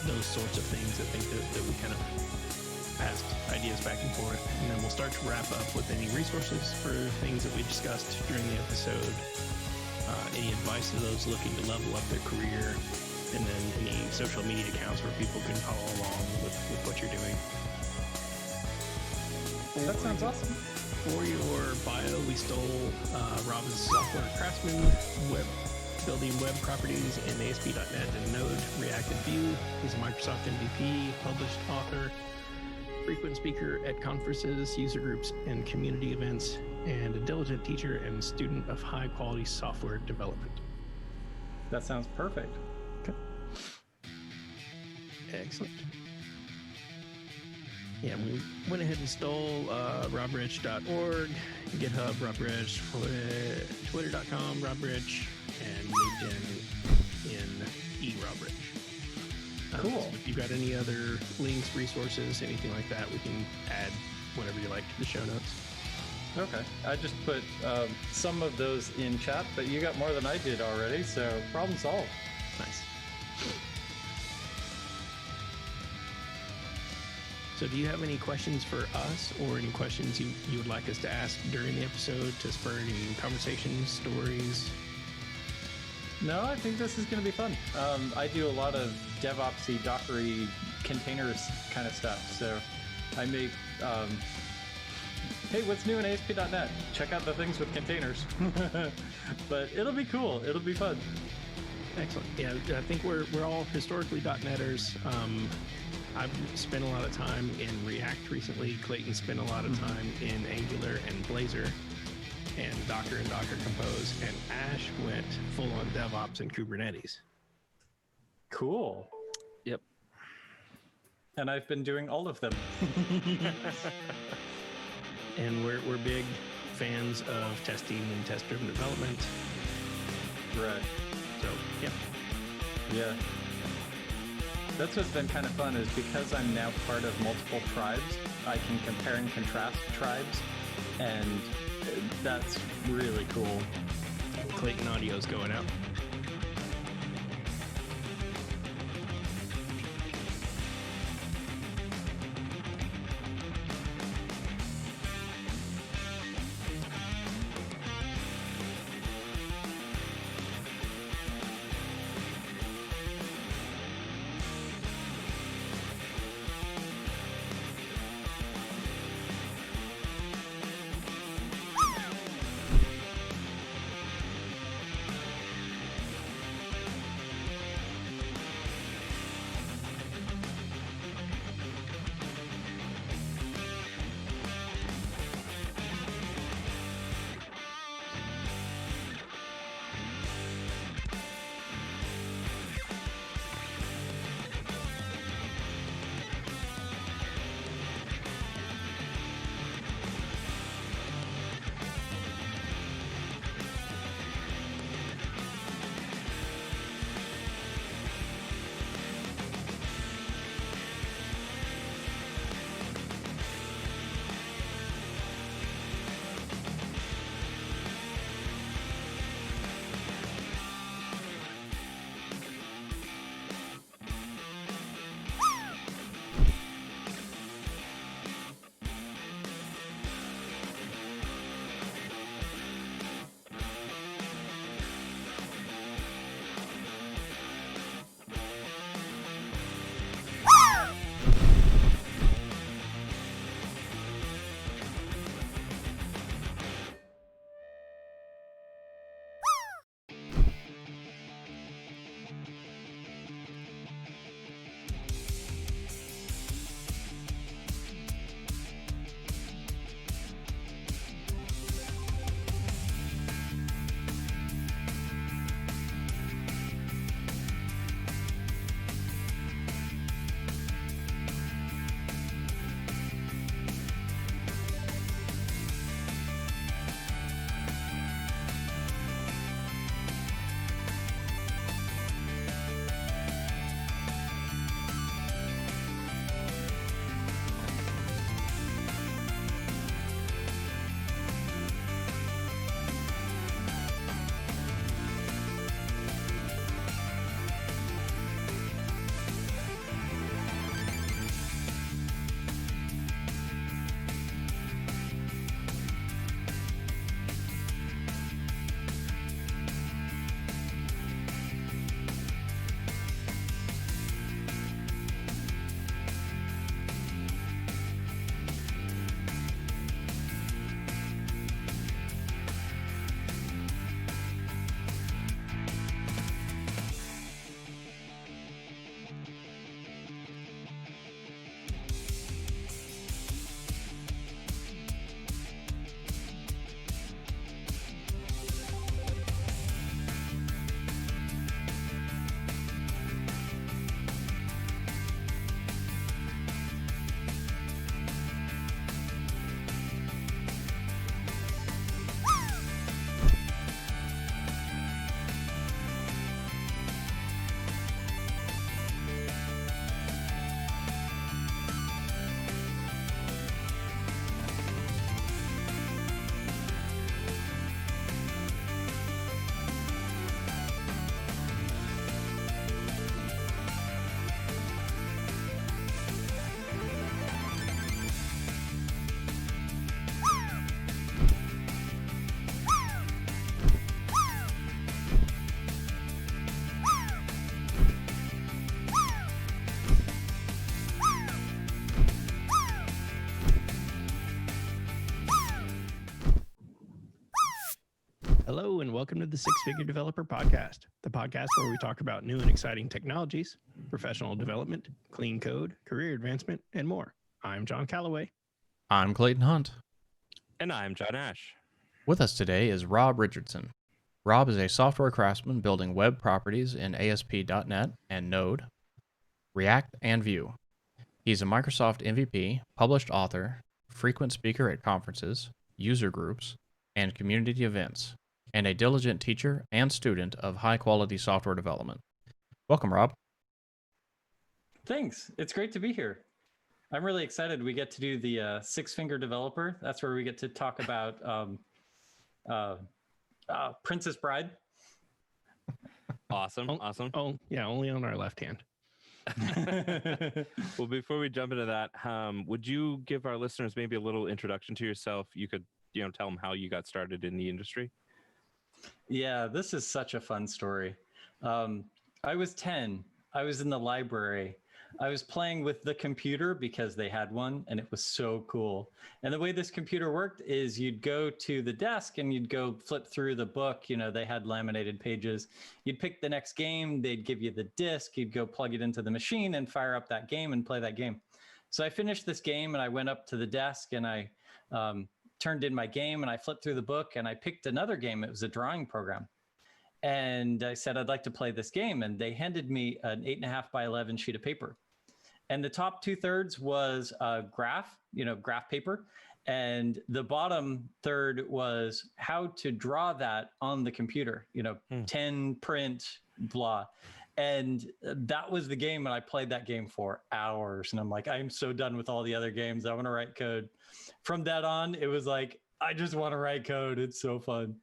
those sorts of things. I think that we kind of passed ideas back and forth, and then we'll start to wrap up with any resources for things that we discussed during the episode, any advice to those looking to level up their career, and then any social media accounts where people can follow along with what you're doing. That sounds awesome. For your bio, we stole Rob is a software craftsman, building web properties in ASP.NET and Node, React and Vue. He's a Microsoft MVP, published author, frequent speaker at conferences, user groups, and community events, and a diligent teacher and student of high-quality software development. That sounds perfect. Okay. Excellent. Yeah, we went ahead and stole robrich.org, GitHub, robrich, twitter.com, robrich, and LinkedIn in eRobrich. Cool. So if you've got any other links, resources, anything like that, we can add whatever you like to the show notes. Okay. I just put some of those in chat, but you got more than I did already, so problem solved. Nice. So do you have any questions for us or any questions you would like us to ask during the episode to spur any conversations, stories? No, I think this is going to be fun. I do a lot of DevOpsy, Dockery, containers kind of stuff. So I make, hey, what's new in ASP.NET? Check out the things with containers. But it'll be cool. It'll be fun. Excellent. Yeah, I think we're all historically .NETers. I've spent a lot of time in React recently. Clayton spent a lot of time in Angular and Blazor and Docker Compose. And Ash went full on DevOps and Kubernetes. Cool. Yep. And I've been doing all of them. And we're big fans of testing and test-driven development. Right. So, yeah. Yeah. That's what's been kind of fun is because I'm now part of multiple tribes, I can compare and contrast tribes, and that's really cool. Clayton audio's going out. welcome to the Six Figure Developer Podcast, the podcast where we talk about new and exciting technologies, professional development, clean code, career advancement, and more. I'm John Calloway. I'm Clayton Hunt. And I'm John Ash. With us today is Rob Richardson. Rob is a software craftsman building web properties in ASP.NET and Node, React, and Vue. He's a Microsoft MVP, published author, frequent speaker at conferences, user groups, and community events, and a diligent teacher and student of high-quality software development. Welcome, Rob. Thanks. It's great to be here. I'm really excited. We get to do the Six Finger Developer. That's where we get to talk about Princess Bride. Awesome. Oh, yeah, only on our left hand. Well, before we jump into that, would you give our listeners maybe a little introduction to yourself? You could, tell them how you got started in the industry. Yeah, this is such a fun story. I was 10. I was in the library. I was playing with the computer because they had one and it was so cool. And the way this computer worked is you'd go to the desk and you'd go flip through the book. They had laminated pages. You'd pick the next game. They'd give you the disc. You'd go plug it into the machine and fire up that game and play that game. So I finished this game and I went up to the desk and I turned in my game and I flipped through the book and I picked another game. It was a drawing program. And I said, I'd like to play this game. And they handed me an 8.5 by 11 sheet of paper. And the top 2/3 was graph paper. And the bottom third was how to draw that on the computer, 10 print, blah. And that was the game. And I played that game for hours. And I'm like, I'm so done with all the other games. I want to write code. From that on, it was like, I just want to write code. It's so fun.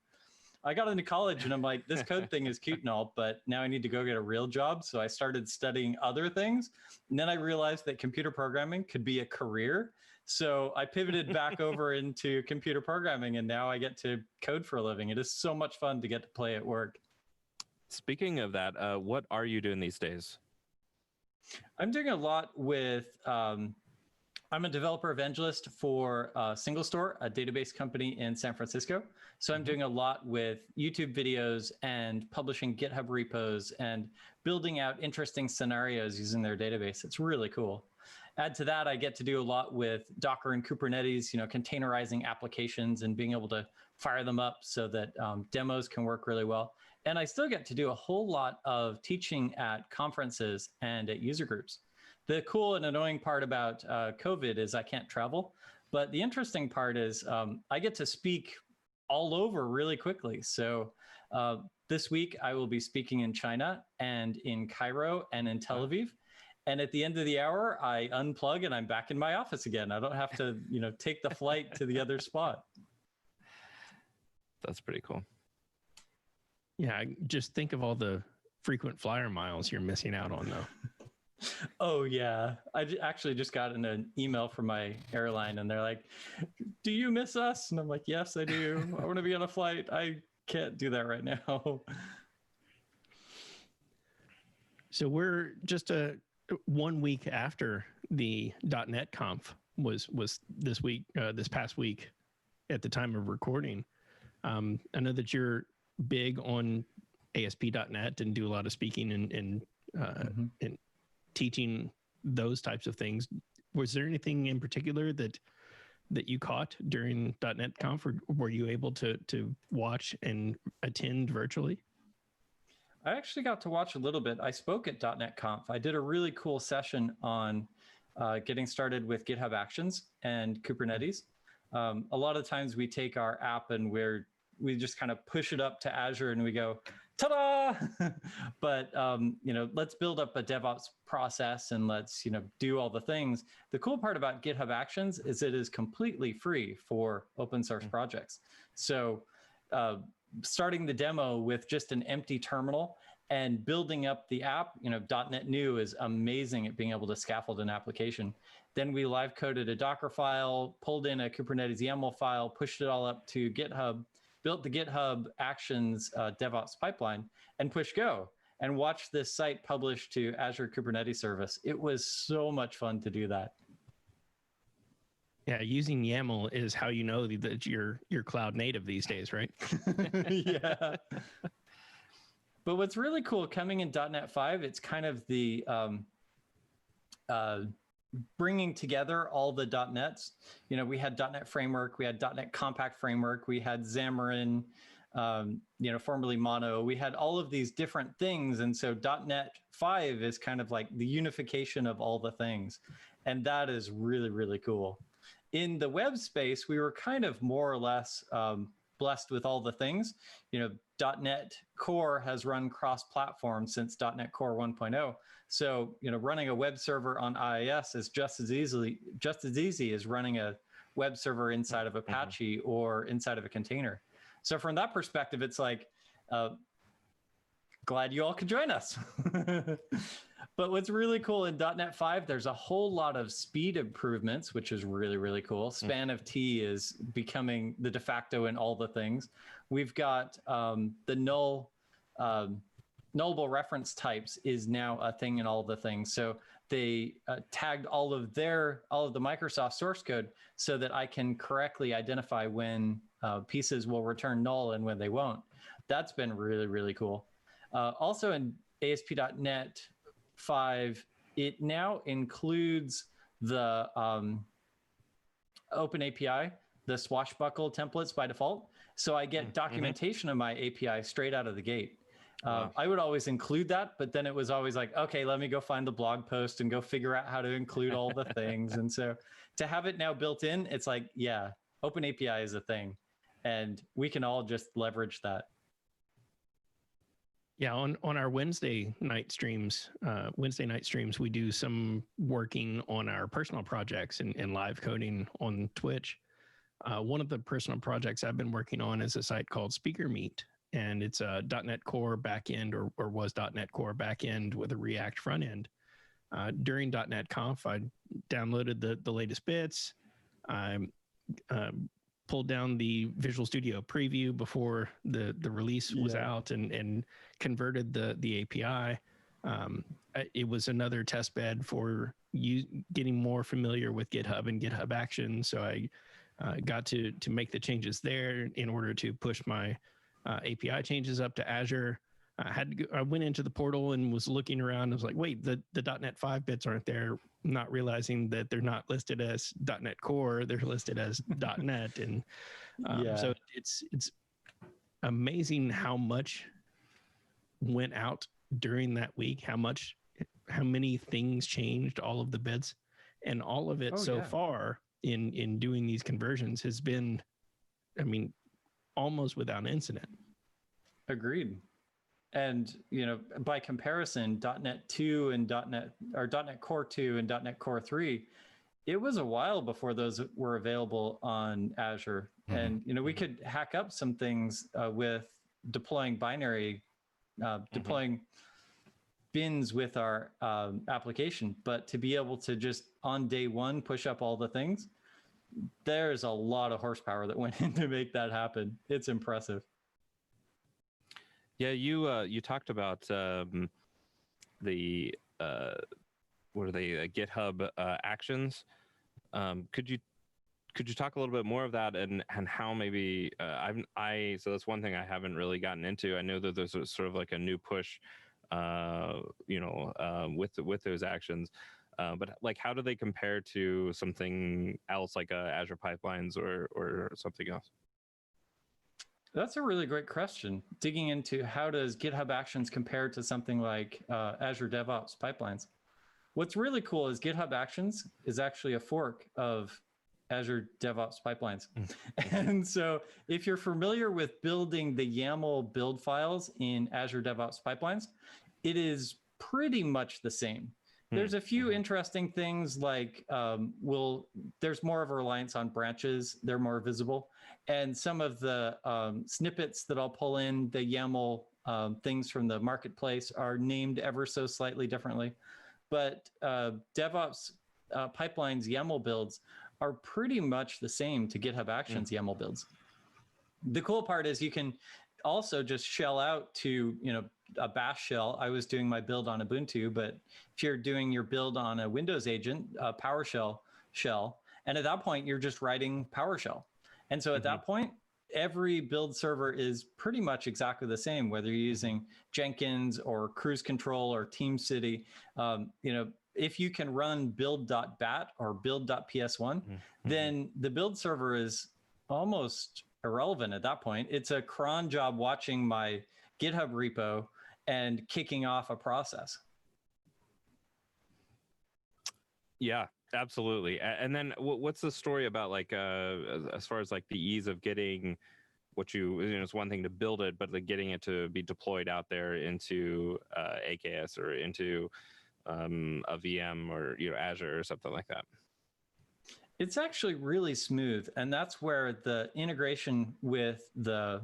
I got into college and I'm like, this code thing is cute and all, but now I need to go get a real job. So I started studying other things. And then I realized that computer programming could be a career. So I pivoted back over into computer programming and now I get to code for a living. It is so much fun to get to play at work. Speaking of that, what are you doing these days? I'm doing a lot with, I'm a developer evangelist for Single Store, a database company in San Francisco. So I'm doing a lot with YouTube videos and publishing GitHub repos and building out interesting scenarios using their database. It's really cool. Add to that, I get to do a lot with Docker and Kubernetes, containerizing applications and being able to fire them up so that demos can work really well. And I still get to do a whole lot of teaching at conferences and at user groups. The cool and annoying part about COVID is I can't travel, but the interesting part is I get to speak all over really quickly. So this week I will be speaking in China and in Cairo and in Tel Aviv. And at the end of the hour, I unplug and I'm back in my office again. I don't have to, take the flight to the other spot. That's pretty cool. Yeah, just think of all the frequent flyer miles you're missing out on, though. Oh, yeah. I actually just got an email from my airline and they're like, do you miss us? And I'm like, yes, I do. I want to be on a flight. I can't do that right now. So we're just 1 week after the .NET Conf was this week, this past week at the time of recording. I know that you're big on ASP.NET and do a lot of speaking and teaching those types of things. Was there anything in particular that you caught during .NET Conf, or were you able to watch and attend virtually? I actually got to watch a little bit. I spoke at .NET Conf. I did a really cool session on getting started with GitHub Actions and Kubernetes. A lot of times we take our app and we just kind of push it up to Azure and we go, ta-da! But, let's build up a DevOps process and let's, do all the things. The cool part about GitHub Actions is it is completely free for open source projects. So starting the demo with just an empty terminal and building up the app, .NET New is amazing at being able to scaffold an application. Then we live coded a Docker file, pulled in a Kubernetes YAML file, pushed it all up to GitHub, built the GitHub Actions DevOps pipeline, and push go, and watch this site published to Azure Kubernetes Service. It was so much fun to do that. Yeah, using YAML is how you know that you're cloud native these days, right? Yeah. But what's really cool coming in .NET 5, it's kind of the bringing together all the .NETs. You know, we had .NET Framework, we had .NET Compact Framework, we had Xamarin, you know, formerly Mono. We had all of these different things. And so .NET 5 is kind of like the unification of all the things. And that is really, really cool. In the web space, we were kind of more or less blessed with all the things. You know, .NET Core has run cross-platform since .NET Core 1.0. So, you know, running a web server on IIS is just as easy as running a web server inside of Apache or inside of a container. So from that perspective, it's like, glad you all could join us. But what's really cool in .NET 5, there's a whole lot of speed improvements, which is really, really cool. Span of T is becoming the de facto in all the things. We've got the nullable reference types is now a thing in all the things. So they tagged all of the Microsoft source code so that I can correctly identify when pieces will return null and when they won't. That's been really, really cool. Also in ASP.NET 5, it now includes the Open API, the swashbuckle templates by default. So I get documentation of my API straight out of the gate. Wow. I would always include that, but then it was always like, okay, let me go find the blog post and go figure out how to include all the things. And so to have it now built in, it's like, yeah, Open API is a thing. And we can all just leverage that. Yeah, on our Wednesday night streams, we do some working on our personal projects and live coding on Twitch. One of the personal projects I've been working on is a site called Speaker Meet, and it's a .NET Core backend or was .NET Core backend with a React front end. During .NET Conf, I downloaded the latest bits. I pulled down the Visual Studio preview before the release was out and converted the API. It was another test bed for you getting more familiar with GitHub and GitHub Actions. So I got to make the changes there in order to push my API changes up to Azure. I went into the portal and was looking around. I was like, wait, the .NET 5 bits aren't there. Not realizing that they're not listed as .NET Core. They're listed as .NET. And so it's amazing how much went out during that week, how many things changed, all of the bits, and all of it far in doing these conversions has been, I mean, almost without incident. Agreed. And, you know, by comparison, .NET 2 and .NET Core 2 and .NET Core 3, it was a while before those were available on Azure. And, you know, we could hack up some things with deploying deploying bins with our application. But to be able to just on day one push up all the things, there's a lot of horsepower that went in to make that happen. It's impressive. Yeah, you talked about the what are they, GitHub Actions. Could you talk a little bit more of that and how maybe so that's one thing I haven't really gotten into. I know that there's sort of like a new push, with those actions, but like how do they compare to something else like Azure Pipelines or something else? That's a really great question. Digging into how does GitHub Actions compare to something like Azure DevOps Pipelines? What's really cool is GitHub Actions is actually a fork of Azure DevOps Pipelines. And so if you're familiar with building the YAML build files in Azure DevOps Pipelines, it is pretty much the same. There's a few interesting things like there's more of a reliance on branches. They're more visible. And some of the snippets that I'll pull in, the YAML things from the marketplace are named ever so slightly differently. But DevOps Pipelines YAML builds are pretty much the same to GitHub Actions YAML builds. The cool part is you can also just shell out to, you know, a bash shell. I was doing my build on Ubuntu, but if you're doing your build on a Windows agent, a PowerShell shell, And at that point, you're just writing PowerShell. And so at Mm-hmm. that point, every build server is pretty much exactly the same, whether you're using Jenkins or Cruise Control or TeamCity. If you can run build.bat or build.ps1, then the build server is almost irrelevant at that point. It's a cron job watching my GitHub repo and kicking off a process. Yeah, absolutely. And then what's the story about, like, as far as like the ease of getting what it's one thing to build it, but like getting it to be deployed out there into AKS or into a VM or Azure or something like that? It's actually really smooth, and that's where the integration with the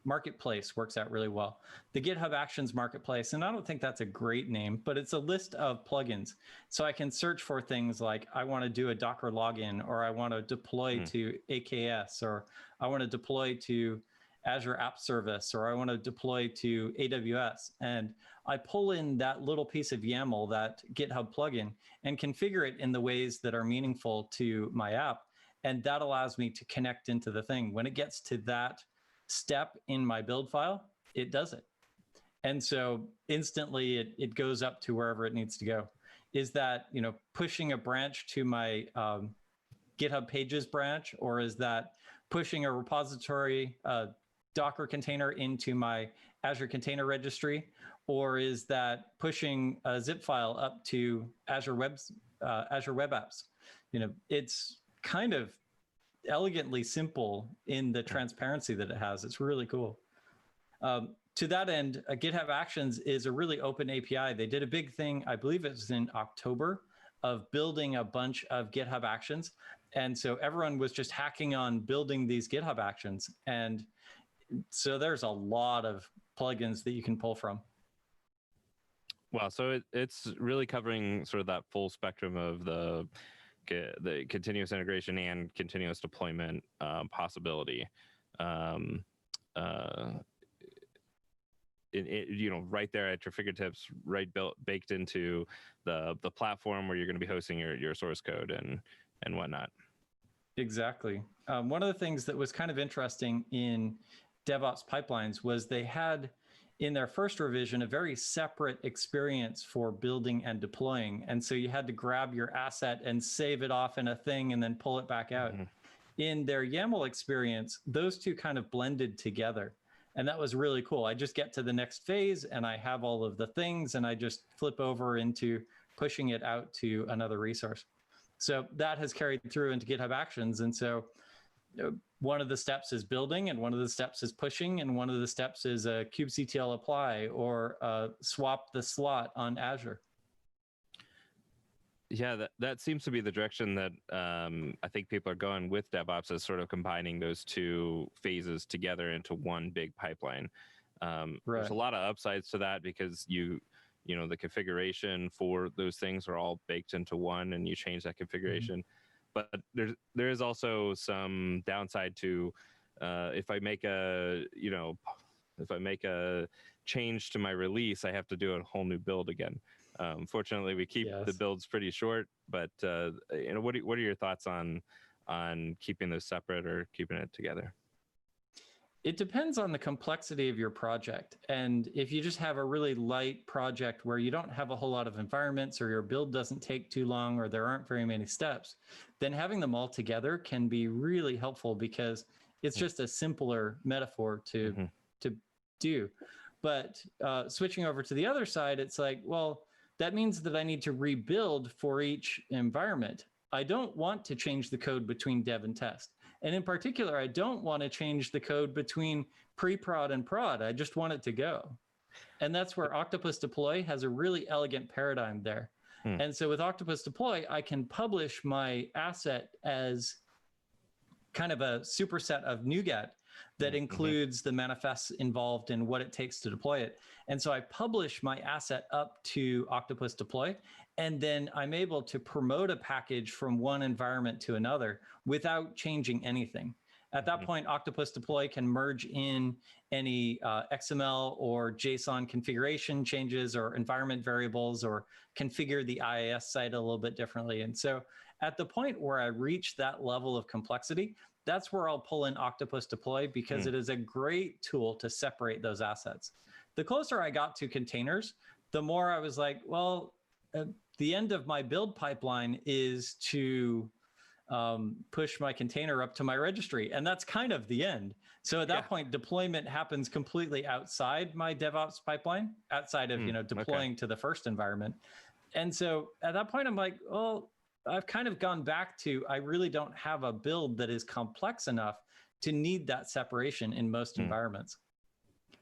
marketplace works out really well. The GitHub Actions Marketplace, and I don't think that's a great name, but it's a list of plugins. So I can search for things like I want to do a Docker login, or I want to deploy to AKS, or I want to deploy to Azure App Service, or I want to deploy to AWS. And I pull in that little piece of YAML, that GitHub plugin, and configure it in the ways that are meaningful to my app. And that allows me to connect into the thing. When it gets to that step in my build file, it does it. And so instantly it goes up to wherever it needs to go. Is that, pushing a branch to my GitHub Pages branch, or is that pushing a repository Docker container into my Azure Container Registry, or is that pushing a zip file up to Azure Web Apps? It's kind of elegantly simple in the transparency that it has. It's really cool. To that end, GitHub Actions is a really open API. They did a big thing, I believe it was in October, of building a bunch of GitHub Actions. And so everyone was just hacking on building these GitHub Actions. And so there's a lot of plugins that you can pull from. Wow, so it's really covering sort of that full spectrum of the continuous integration and continuous deployment possibility. Right there at your fingertips, right baked into the platform where you're going to be hosting your source code and whatnot. Exactly. One of the things that was kind of interesting in DevOps pipelines was they had, in their first revision, a very separate experience for building and deploying. And so you had to grab your asset and save it off in a thing and then pull it back out. In their YAML experience, those two kind of blended together. And that was really cool. I just get to the next phase and I have all of the things and I just flip over into pushing it out to another resource. So that has carried through into GitHub Actions. And so one of the steps is building, and one of the steps is pushing, and one of the steps is a kubectl apply or swap the slot on Azure. Yeah, that seems to be the direction that I think people are going with DevOps, is sort of combining those two phases together into one big pipeline. There's a lot of upsides to that because the configuration for those things are all baked into one, and you change that configuration. But there is also some downside to if I make a change to my release, I have to do a whole new build again. Fortunately, we keep the builds pretty short. But what are your thoughts on keeping those separate or keeping it together? It depends on the complexity of your project. And if you just have a really light project where you don't have a whole lot of environments, or your build doesn't take too long, or there aren't very many steps, then having them all together can be really helpful because it's just a simpler metaphor to do. But switching over to the other side, it's like, well, that means that I need to rebuild for each environment. I don't want to change the code between dev and test. And in particular, I don't want to change the code between pre-prod and prod. I just want it to go. And that's where Octopus Deploy has a really elegant paradigm there. And so with Octopus Deploy, I can publish my asset as kind of a superset of NuGet that includes the manifests involved in what it takes to deploy it. And so I publish my asset up to Octopus Deploy, and then I'm able to promote a package from one environment to another without changing anything. At that point, Octopus Deploy can merge in any XML or JSON configuration changes or environment variables, or configure the IIS site a little bit differently. And so at the point where I reach that level of complexity, that's where I'll pull in Octopus Deploy, because it is a great tool to separate those assets. The closer I got to containers, the more I was like, well, the end of my build pipeline is to push my container up to my registry. And that's kind of the end. So at that point, deployment happens completely outside my DevOps pipeline, outside of, deploying to the first environment. And so at that point, I'm like, well, I've kind of gone back to, I really don't have a build that is complex enough to need that separation in most environments.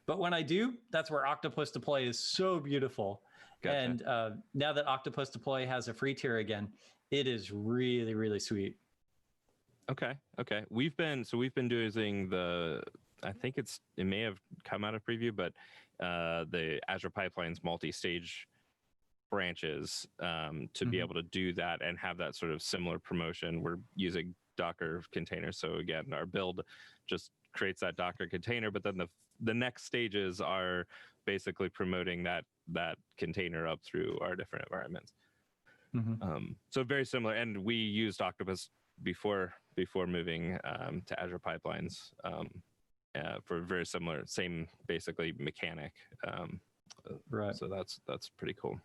But when I do, that's where Octopus Deploy is so beautiful. Gotcha. And now that Octopus Deploy has a free tier again, it is really, really sweet. Okay. We've been doing I think it may have come out of preview, but the Azure Pipelines multi-stage branches to be able to do that and have that sort of similar promotion. We're using Docker containers. So again, our build just creates that Docker container, but then the next stages are basically promoting that container up through our different environments. So very similar, and we used Octopus before moving to Azure Pipelines for very similar, same basically mechanic. Right. So that's pretty cool.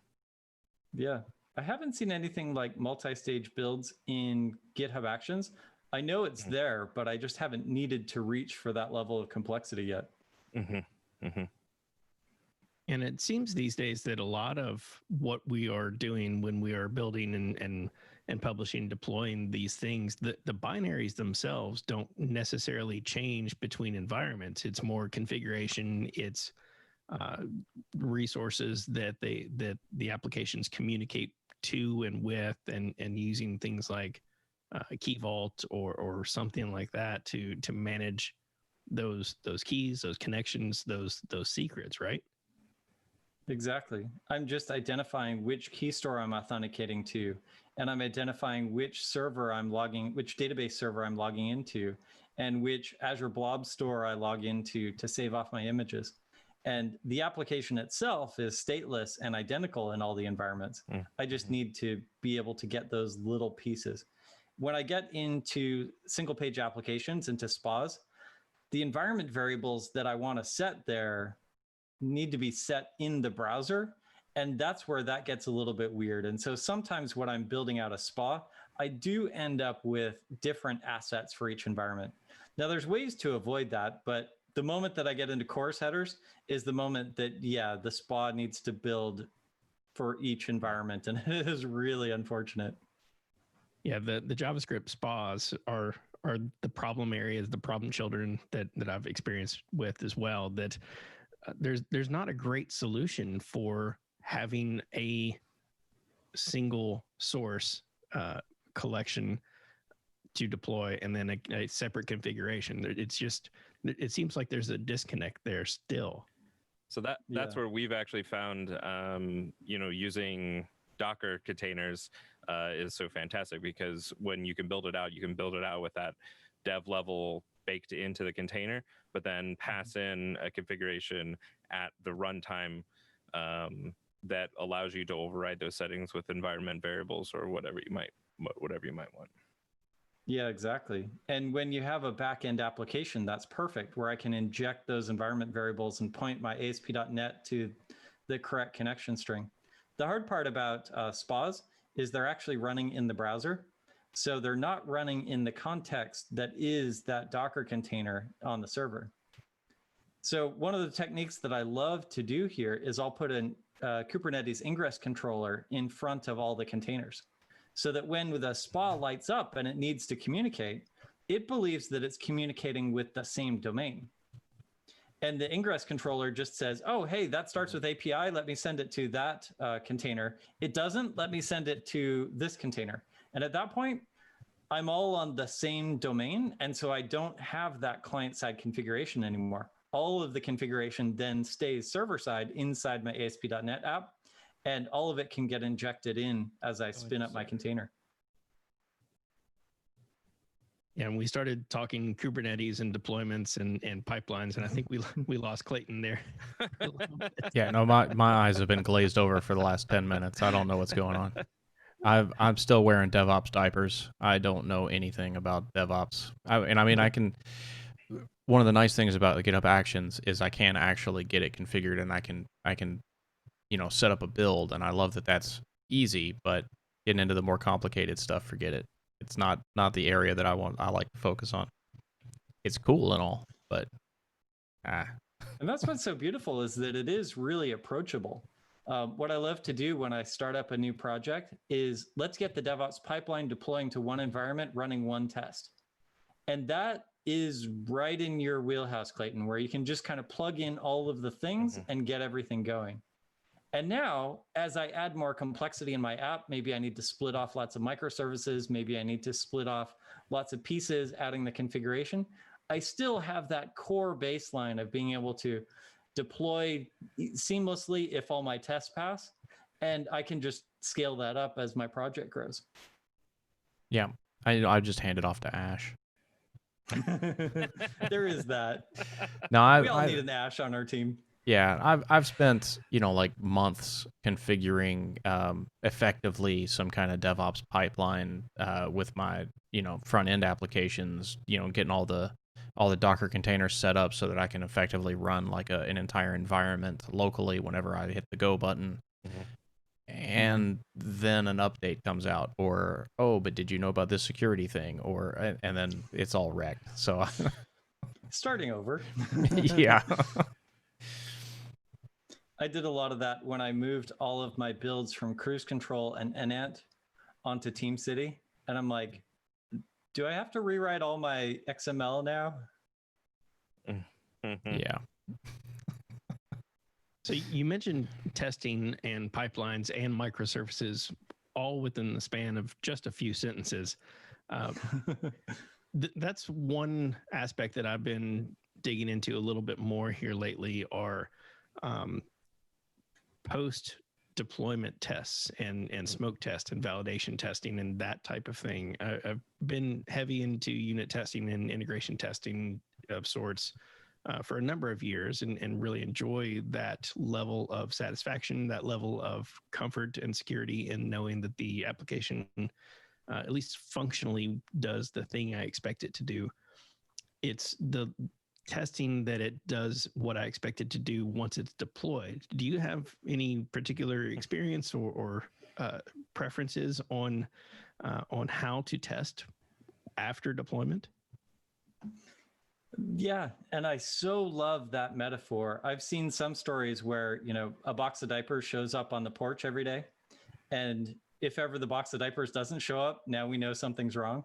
Yeah, I haven't seen anything like multi-stage builds in GitHub Actions. I know it's there, but I just haven't needed to reach for that level of complexity yet. And it seems these days that a lot of what we are doing when we are building and publishing, deploying these things, the binaries themselves don't necessarily change between environments. It's more configuration. It's resources that the applications communicate to and with, and using things like Key Vault or something like that to manage those keys, those connections, those secrets, right? Exactly. I'm just identifying which key store I'm authenticating to, and I'm identifying which database server I'm logging into, and which Azure Blob store I log into to save off my images. And the application itself is stateless and identical in all the environments. I just need to be able to get those little pieces. When I get into single page applications, into spas, the environment variables that I want to set there need to be set in the browser. And that's where that gets a little bit weird. And so sometimes when I'm building out a spa, I do end up with different assets for each environment. Now there's ways to avoid that, but the moment that I get into course headers is the moment that, the spa needs to build for each environment. And it is really unfortunate. Yeah, the JavaScript spas are the problem areas, the problem children that I've experienced with as well, that there's not a great solution for having a single source collection to deploy and then a separate configuration. It seems like there's a disconnect there still. So that's where we've actually found, using Docker containers is so fantastic, because when you can build it out with that dev level baked into the container, but then pass in a configuration at the runtime that allows you to override those settings with environment variables or whatever you might want. Yeah, exactly. And when you have a backend application, that's perfect, where I can inject those environment variables and point my ASP.NET to the correct connection string. The hard part about spas is they're actually running in the browser. So they're not running in the context that is that Docker container on the server. So one of the techniques that I love to do here is I'll put a Kubernetes ingress controller in front of all the containers, so that when the spa lights up and it needs to communicate, it believes that it's communicating with the same domain. And the ingress controller just says, oh, hey, that starts with API. Let me send it to that container. It doesn't. Let me send it to this container. And at that point, I'm all on the same domain. And so I don't have that client-side configuration anymore. All of the configuration then stays server-side inside my ASP.NET app. And all of it can get injected in as I spin up my container. Yeah, and we started talking Kubernetes and deployments and pipelines, and I think we lost Clayton there. Yeah, no, my eyes have been glazed over for the last 10 minutes. I don't know what's going on. I'm still wearing DevOps diapers. I don't know anything about DevOps. I mean, I can. One of the nice things about the GitHub Actions is I can actually get it configured, and I can set up a build, and I love that that's easy. But getting into the more complicated stuff, forget it. It's not the area that I like to focus on. It's cool and all, but And that's what's so beautiful is that it is really approachable. What I love to do when I start up a new project is let's get the DevOps pipeline deploying to one environment, running one test. And that is right in your wheelhouse, Clayton, where you can just kind of plug in all of the things and get everything going. And now, as I add more complexity in my app, maybe I need to split off lots of microservices. Maybe I need to split off lots of pieces, adding the configuration. I still have that core baseline of being able to deploy seamlessly if all my tests pass. And I can just scale that up as my project grows. yeah, I just hand it off to Ash. There is that. No, we all need an Ash on our team. Yeah, I've spent like months configuring effectively some kind of DevOps pipeline with my front end applications. Getting all the Docker containers set up so that I can effectively run like an entire environment locally whenever I hit the go button. And then an update comes out, or but did you know about this security thing? And then it's all wrecked. So starting over. Yeah. I did a lot of that when I moved all of my builds from Cruise Control and Enant onto TeamCity. And I'm like, do I have to rewrite all my XML now? Yeah. So you mentioned testing and pipelines and microservices all within the span of just a few sentences. That's one aspect that I've been digging into a little bit more here lately are post-deployment tests and smoke test and validation testing and that type of thing. I've been heavy into unit testing and integration testing of sorts for a number of years and really enjoy that level of satisfaction, that level of comfort and security in knowing that the application at least functionally does the thing I expect it to do. It's the testing that it does what I expect it to do once it's deployed. Do you have any particular experience or preferences on how to test after deployment? Yeah, and I so love that metaphor. I've seen some stories where, a box of diapers shows up on the porch every day. And if ever the box of diapers doesn't show up, now we know something's wrong.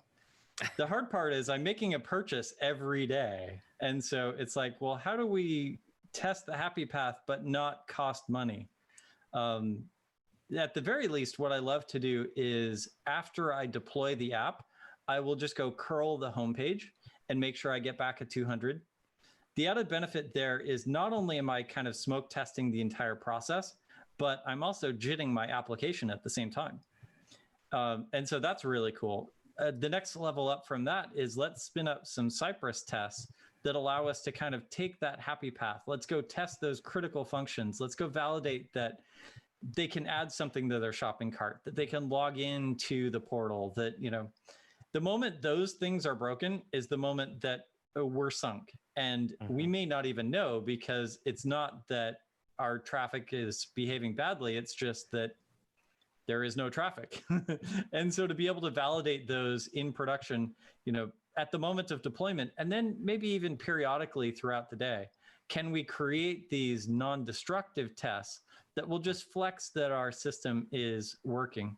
The hard part is I'm making a purchase every day. And so it's like, well, how do we test the happy path but not cost money? At the very least, what I love to do is after I deploy the app, I will just go curl the homepage and make sure I get back at 200. The added benefit there is not only am I kind of smoke testing the entire process, but I'm also jitting my application at the same time. And so that's really cool. The next level up from that is let's spin up some Cypress tests that allow us to kind of take that happy path. Let's go test those critical functions. Let's go validate that they can add something to their shopping cart, that they can log into the portal, that, the moment those things are broken is the moment that we're sunk. And we may not even know because it's not that our traffic is behaving badly. It's just that there is no traffic. And so to be able to validate those in production, at the moment of deployment, and then maybe even periodically throughout the day, can we create these non-destructive tests that will just flex that our system is working?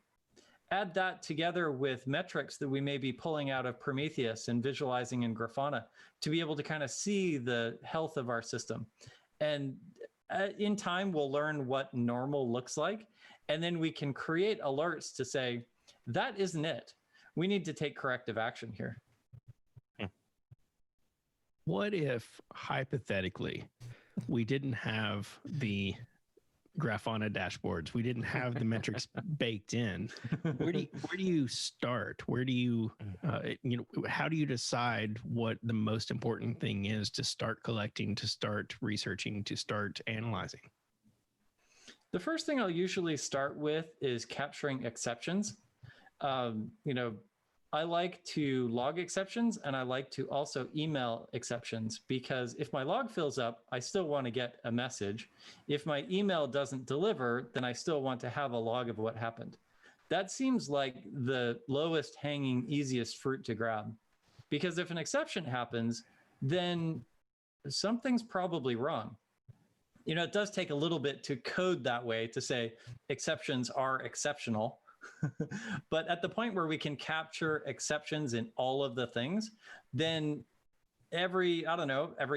Add that together with metrics that we may be pulling out of Prometheus and visualizing in Grafana to be able to kind of see the health of our system. And in time, we'll learn what normal looks like. And then we can create alerts to say, that isn't it. We need to take corrective action here. What if, hypothetically, we didn't have the Grafana dashboards. We didn't have the metrics baked in. Where do you start? Where do you how do you decide what the most important thing is to start collecting, to start researching, to start analyzing? The first thing I'll usually start with is capturing exceptions. I like to log exceptions, and I like to also email exceptions, because if my log fills up, I still want to get a message. If my email doesn't deliver, then I still want to have a log of what happened. That seems like the lowest hanging, easiest fruit to grab, because if an exception happens, then something's probably wrong. It does take a little bit to code that way, to say exceptions are exceptional. But at the point where we can capture exceptions in all of the things, then every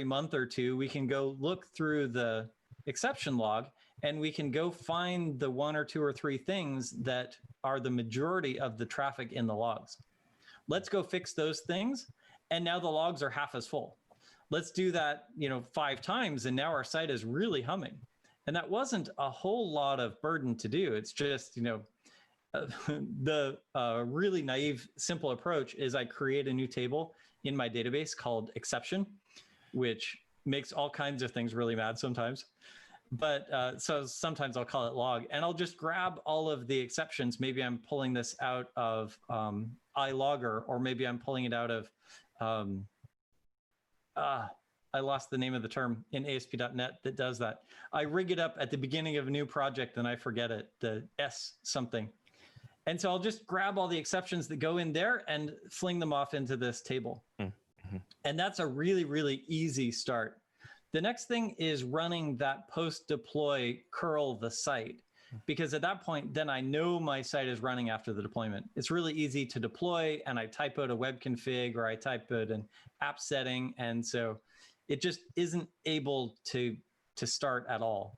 month or two, we can go look through the exception log, and we can go find the 1 or 2 or 3 things that are the majority of the traffic in the logs. Let's go fix those things, and now the logs are half as full. Let's do that 5 times, and now our site is really humming. And that wasn't a whole lot of burden to do. It's just the really naive, simple approach is I create a new table in my database called exception, which makes all kinds of things really mad sometimes. But so sometimes I'll call it log, and I'll just grab all of the exceptions. Maybe I'm pulling this out of iLogger, or maybe I'm pulling it out of, I lost the name of the term in ASP.NET that does that. I rig it up at the beginning of a new project and I forget it, the S something. And so I'll just grab all the exceptions that go in there and fling them off into this table. Mm-hmm. And that's a really, really easy start. The next thing is running that post-deploy curl the site, because at that point, then I know my site is running after the deployment. It's really easy to deploy, and I type out a web config, or I type out an app setting. And so it just isn't able to start at all.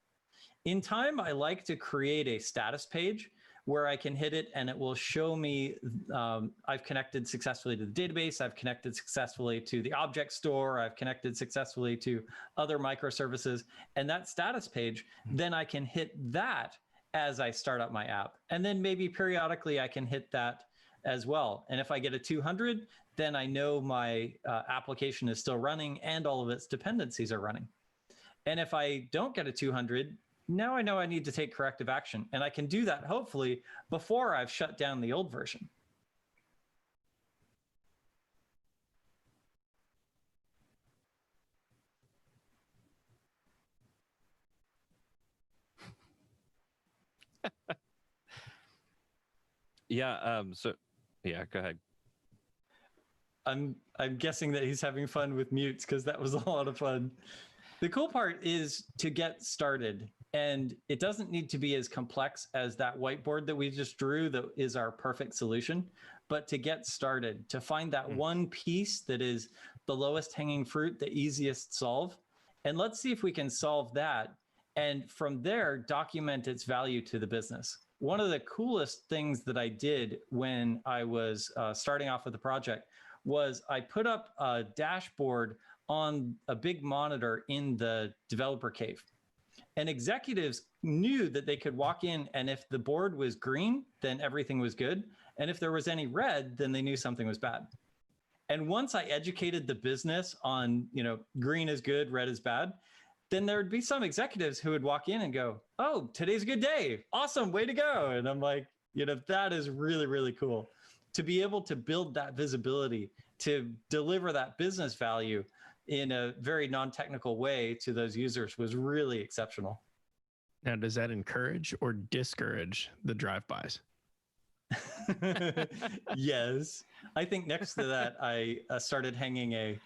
In time, I like to create a status page where I can hit it and it will show me I've connected successfully to the database, I've connected successfully to the object store, I've connected successfully to other microservices. And that status page, then I can hit that as I start up my app. And then maybe periodically I can hit that as well. And if I get a 200, then I know my application is still running and all of its dependencies are running. And if I don't get a 200, now I know I need to take corrective action. And I can do that, hopefully, before I've shut down the old version. Yeah. So, yeah, go ahead. I'm guessing that he's having fun with mutes, because that was a lot of fun. The cool part is to get started, and it doesn't need to be as complex as that whiteboard that we just drew that is our perfect solution. But to get started, to find that one piece that is the lowest hanging fruit, the easiest solve, and let's see if we can solve that. And from there, document its value to the business. One of the coolest things that I did when I was starting off with the project was I put up a dashboard on a big monitor in the developer cave. And executives knew that they could walk in, and if the board was green, then everything was good. And if there was any red, then they knew something was bad. And once I educated the business on, green is good, red is bad, then there would be some executives who would walk in and go, "Oh, today's a good day. Awesome, way to go." And I'm like, that is really, really cool. To be able to build that visibility, to deliver that business value in a very non-technical way to those users was really exceptional. Now, does that encourage or discourage the drive-bys? Yes. I think next to that, I started hanging a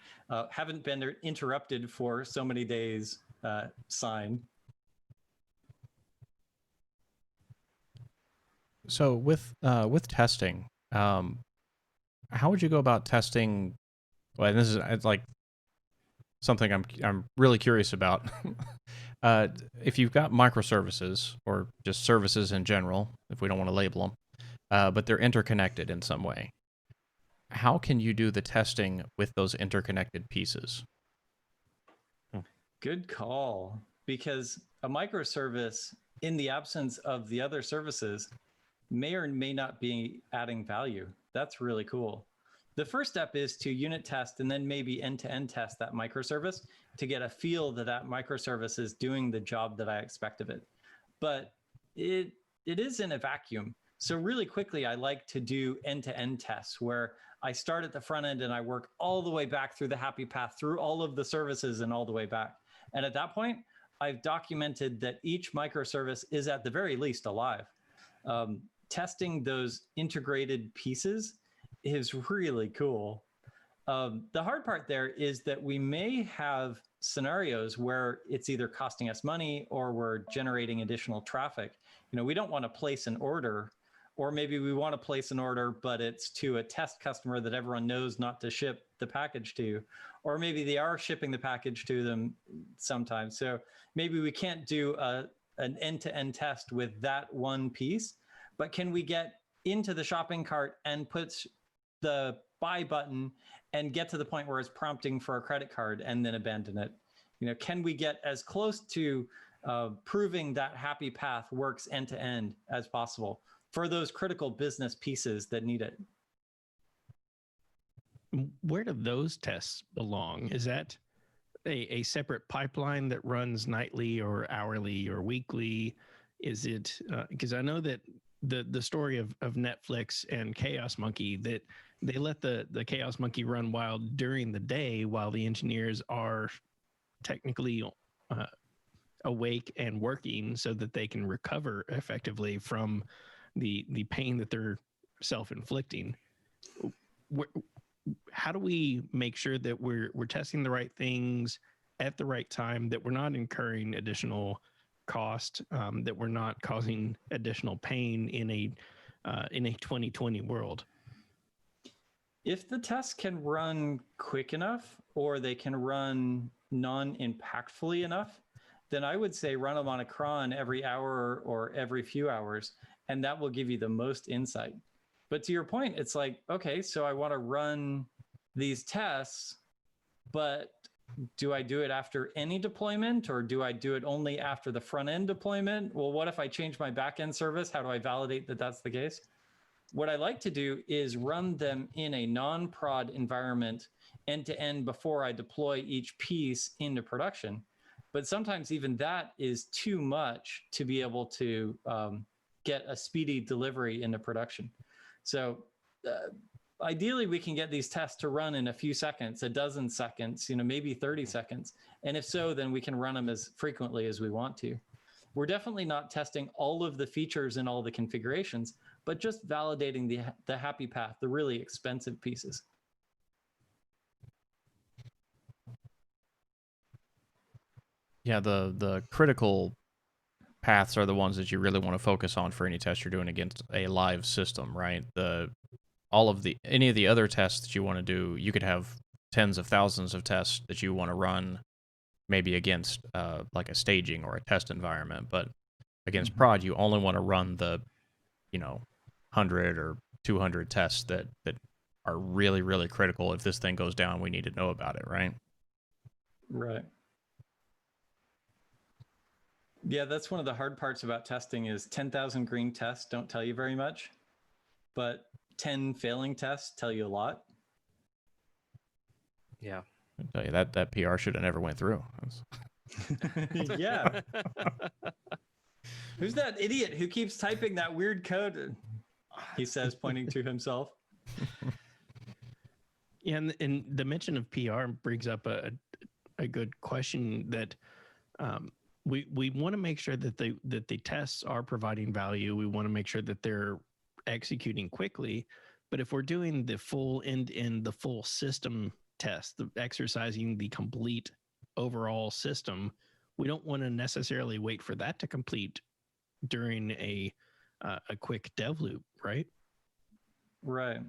haven't been interrupted for so many days sign. So with testing, how would you go about testing? Well, this is like something I'm really curious about. If you've got microservices or just services in general, if we don't want to label them, but they're interconnected in some way, how can you do the testing with those interconnected pieces? Good call. Because a microservice in the absence of the other services, may or may not be adding value. That's really cool. The first step is to unit test and then maybe end-to-end test that microservice to get a feel that that microservice is doing the job that I expect of it. But it is in a vacuum. So really quickly, I like to do end-to-end tests where I start at the front end and I work all the way back through the happy path, through all of the services and all the way back. And at that point, I've documented that each microservice is at the very least alive. Testing those integrated pieces is really cool. The hard part there is that we may have scenarios where it's either costing us money or we're generating additional traffic. You know, we don't want to place an order, or maybe we want to place an order, but it's to a test customer that everyone knows not to ship the package to, or maybe they are shipping the package to them sometimes. So maybe we can't do an end-to-end test with that one piece, but can we get into the shopping cart and put the buy button and get to the point where it's prompting for a credit card and then abandon it? You know, can we get as close to proving that happy path works end to end as possible for those critical business pieces that need it? Where do those tests belong? Is that a separate pipeline that runs nightly or hourly or weekly? Is it because I know that the story of Netflix and Chaos Monkey, that they let the Chaos Monkey run wild during the day while the engineers are technically awake and working so that they can recover effectively from the pain that they're self-inflicting. How do we make sure that we're testing the right things at the right time, that we're not incurring additional cost, that we're not causing additional pain in a 2020 world? If the tests can run quick enough or they can run non-impactfully enough, then I would say run them on a cron every hour or every few hours, and that will give you the most insight. But to your point, it's like, okay, so I want to run these tests, but do I do it after any deployment, or do I do it only after the front end deployment? Well, what if I change my backend service? How do I validate that that's the case? What I like to do is run them in a non-prod environment end to end before I deploy each piece into production. But sometimes even that is too much to be able to get a speedy delivery into production. So ideally, we can get these tests to run in a few seconds, a dozen seconds, maybe 30 seconds. And if so, then we can run them as frequently as we want to. We're definitely not testing all of the features and all the configurations, but just validating the happy path, the really expensive pieces. Yeah, the critical paths are the ones that you really want to focus on for any test you're doing against a live system, right? Any of the other tests that you want to do, you could have tens of thousands of tests that you want to run, maybe against like a staging or a test environment, but against prod, you only want to run the 100 or 200 tests that are really, really critical. If this thing goes down, we need to know about it, right? Right. Yeah, that's one of the hard parts about testing is 10,000 green tests don't tell you very much, but 10 failing tests tell you a lot. Yeah. I tell you, that PR should have never went through. Yeah. Who's that idiot who keeps typing that weird code? He says, pointing to himself. Yeah, and the mention of PR brings up a good question that we want to make sure that the tests are providing value. We want to make sure that they're executing quickly. But if we're doing the full end-to-end, the full system test, exercising the complete overall system, we don't want to necessarily wait for that to complete during a quick dev loop, right? Right.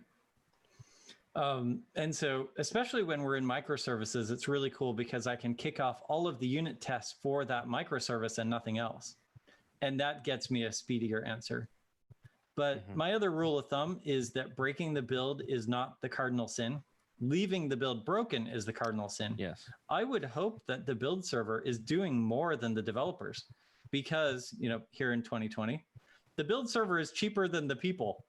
And so, especially when we're in microservices, it's really cool because I can kick off all of the unit tests for that microservice and nothing else. And that gets me a speedier answer. But my other rule of thumb is that breaking the build is not the cardinal sin. Leaving the build broken is the cardinal sin. Yes. I would hope that the build server is doing more than the developers. because, here in 2020, the build server is cheaper than the people.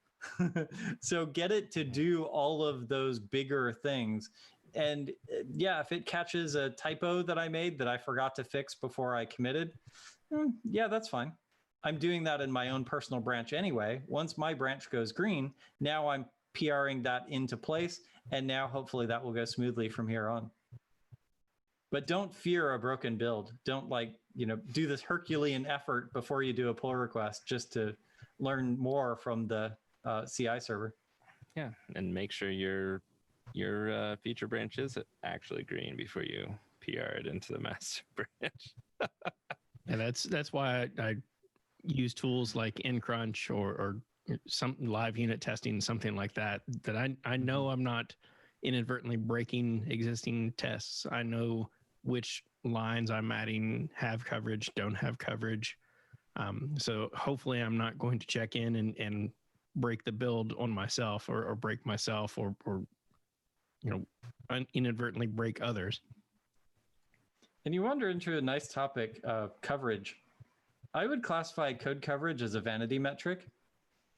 So get it to do all of those bigger things. And yeah, if it catches a typo that I made that I forgot to fix before I committed, yeah, that's fine. I'm doing that in my own personal branch anyway. Once my branch goes green, now I'm PRing that into place, and now hopefully that will go smoothly from here on. But don't fear a broken build. Don't do this Herculean effort before you do a pull request just to learn more from the CI server. Yeah, and make sure your feature branch is actually green before you PR it into the master branch. And that's why I use tools like nCrunch or some live unit testing, something like that I know I'm not inadvertently breaking existing tests. I know which lines I'm adding have coverage, don't have coverage. So hopefully I'm not going to check in and break the build on myself or break myself or inadvertently break others. And you wander into a nice topic, coverage. I would classify code coverage as a vanity metric.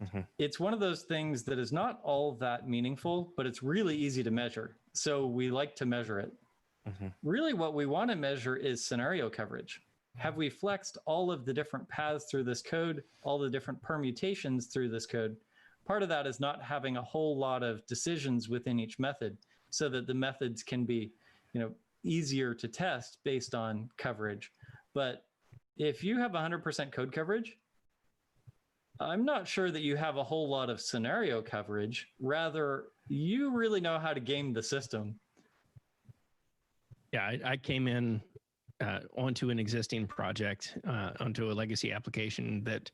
Mm-hmm. It's one of those things that is not all that meaningful, but it's really easy to measure. So we like to measure it. Mm-hmm. Really what we want to measure is scenario coverage. Have we flexed all of the different paths through this code, all the different permutations through this code? Part of that is not having a whole lot of decisions within each method so that the methods can be, easier to test based on coverage. But if you have 100% code coverage, I'm not sure that you have a whole lot of scenario coverage. Rather, you really know how to game the system. Yeah, I came in onto an existing project, onto a legacy application that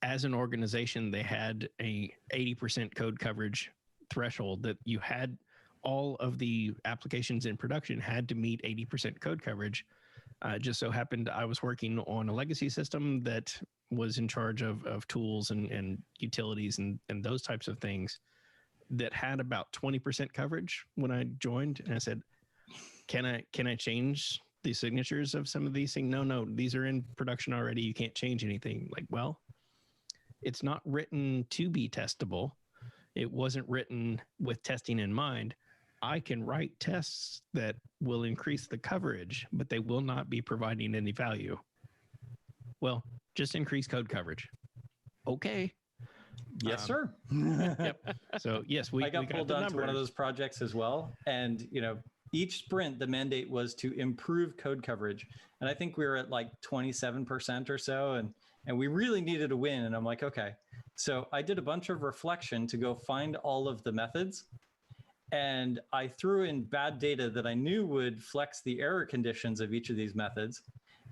as an organization, they had a 80% code coverage threshold that you had. All of the applications in production had to meet 80% code coverage. Just so happened I was working on a legacy system that was in charge of tools and utilities and those types of things that had about 20% coverage when I joined. And I said, can I change the signatures of some of these things? No, these are in production already. You can't change anything. Like, well, it's not written to be testable. It wasn't written with testing in mind. I can write tests that will increase the coverage, but they will not be providing any value. Well, just increase code coverage. Okay. Yes, sir. Yep. So yes, I got pulled onto one of those projects as well. And, each sprint, the mandate was to improve code coverage. And I think we were at like 27% or so. And we really needed a win. And I'm like, okay. So I did a bunch of reflection to go find all of the methods. And I threw in bad data that I knew would flex the error conditions of each of these methods.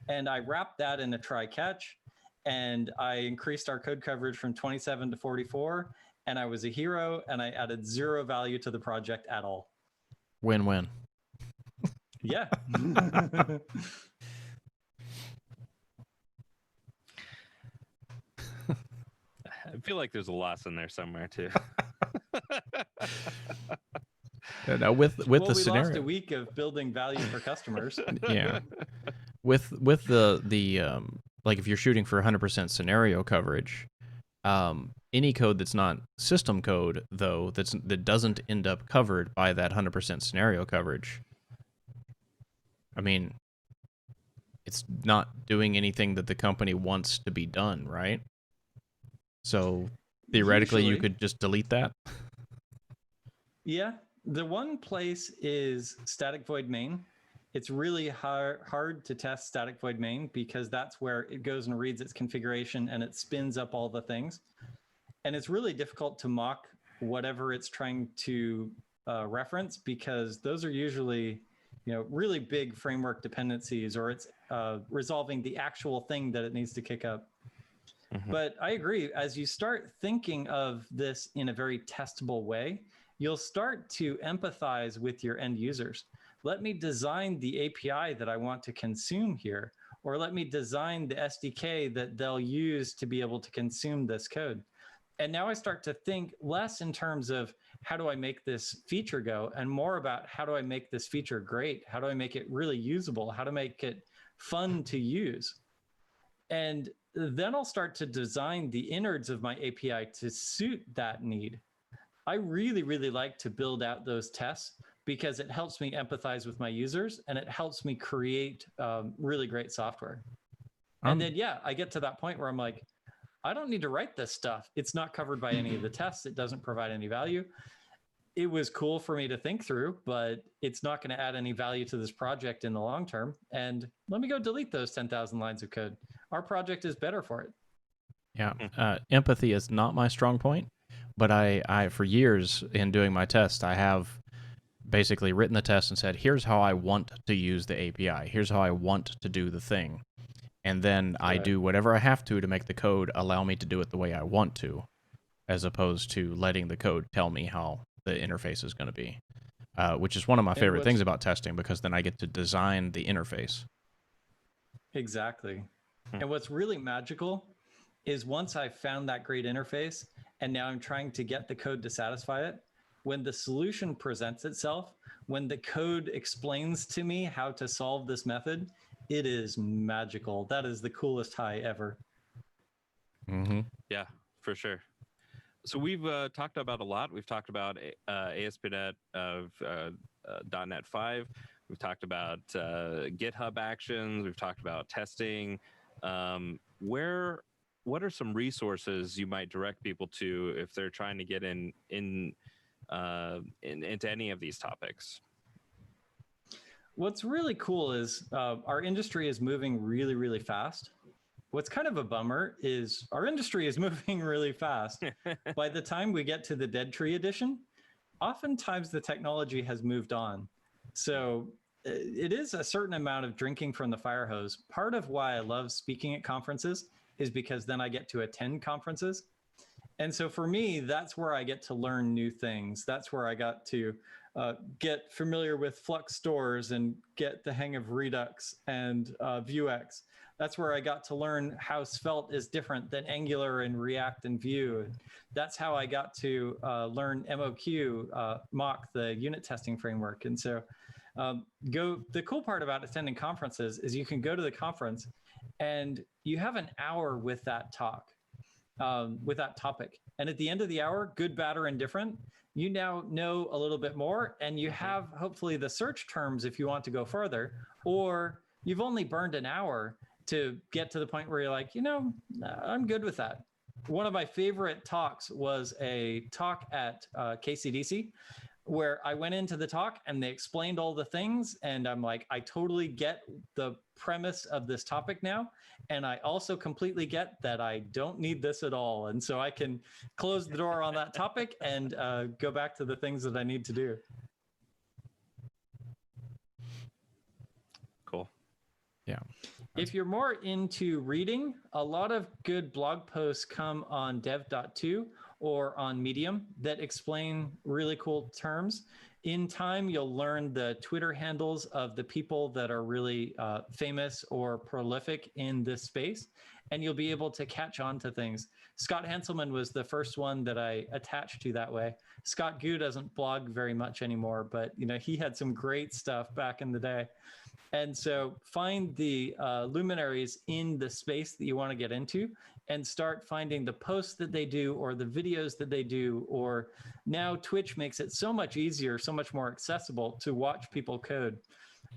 And I wrapped that in a try catch. And I increased our code coverage from 27 to 44. And I was a hero. And I added 0 value to the project at all. Win-win. Yeah. I feel like there's a loss in there somewhere too. Now with the we scenario, lost a week of building value for customers. Yeah, with the like if you're shooting for 100% scenario coverage, any code that's not system code though that doesn't end up covered by that 100% scenario coverage, I mean, it's not doing anything that the company wants to be done, right? So theoretically, you could just delete that. Yeah. The one place is static void main. It's really hard to test static void main because that's where it goes and reads its configuration and it spins up all the things. And it's really difficult to mock whatever it's trying to reference because those are usually, really big framework dependencies, or it's resolving the actual thing that it needs to kick up. Mm-hmm. But I agree, as you start thinking of this in a very testable way, you'll start to empathize with your end users. Let me design the API that I want to consume here, or let me design the SDK that they'll use to be able to consume this code. And now I start to think less in terms of how do I make this feature go, and more about how do I make this feature great? How do I make it really usable? How to make it fun to use? And then I'll start to design the innards of my API to suit that need. I really, really like to build out those tests because it helps me empathize with my users and it helps me create really great software. And then, yeah, I get to that point where I'm like, I don't need to write this stuff. It's not covered by any of the tests. It doesn't provide any value. It was cool for me to think through, but it's not going to add any value to this project in the long term. And let me go delete those 10,000 lines of code. Our project is better for it. Yeah, empathy is not my strong point, but I for years in doing my test, I have basically written the test and said, here's how I want to use the API. Here's how I want to do the thing. And then I do whatever I have to make the code allow me to do it the way I want to, as opposed to letting the code tell me how the interface is going to be, which is one of my favorite things about testing, because then I get to design the interface. Exactly. And what's really magical is once I've found that great interface and now I'm trying to get the code to satisfy it, when the solution presents itself, when the code explains to me how to solve this method, it is magical. That is the coolest high ever. Mm-hmm. Yeah, for sure. So we've talked about a lot. We've talked about ASP.NET of .NET 5. We've talked about GitHub Actions. We've talked about testing. What are some resources you might direct people to if they're trying to get into any of these topics? What's really cool is our industry is moving really, really fast. What's kind of a bummer is our industry is moving really fast. By the time we get to the Dead Tree edition, oftentimes the technology has moved on. So it is a certain amount of drinking from the fire hose. Part of why I love speaking at conferences is because then I get to attend conferences. And so for me, that's where I get to learn new things. That's where I got to get familiar with Flux stores and get the hang of Redux and Vuex. That's where I got to learn how Svelte is different than Angular and React and Vue. That's how I got to learn MOQ, mock, the unit testing framework. And so the cool part about attending conferences is you can go to the conference and you have an hour with that talk. With that topic. And at the end of the hour, good, bad, or indifferent, you now know a little bit more and you have hopefully the search terms if you want to go further, or you've only burned an hour to get to the point where you're like, I'm good with that. One of my favorite talks was a talk at KCDC where I went into the talk and they explained all the things. And I'm like, I totally get the premise of this topic now. And I also completely get that I don't need this at all. And so I can close the door on that topic and go back to the things that I need to do. Cool. Yeah. If you're more into reading, a lot of good blog posts come on dev.to or on Medium that explain really cool terms. In time, you'll learn the Twitter handles of the people that are really famous or prolific in this space, and you'll be able to catch on to things. Scott Hanselman was the first one that I attached to that way. Scott Gu doesn't blog very much anymore, but he had some great stuff back in the day. And so find the luminaries in the space that you want to get into and start finding the posts that they do or the videos that they do. Or now Twitch makes it so much easier, so much more accessible to watch people code.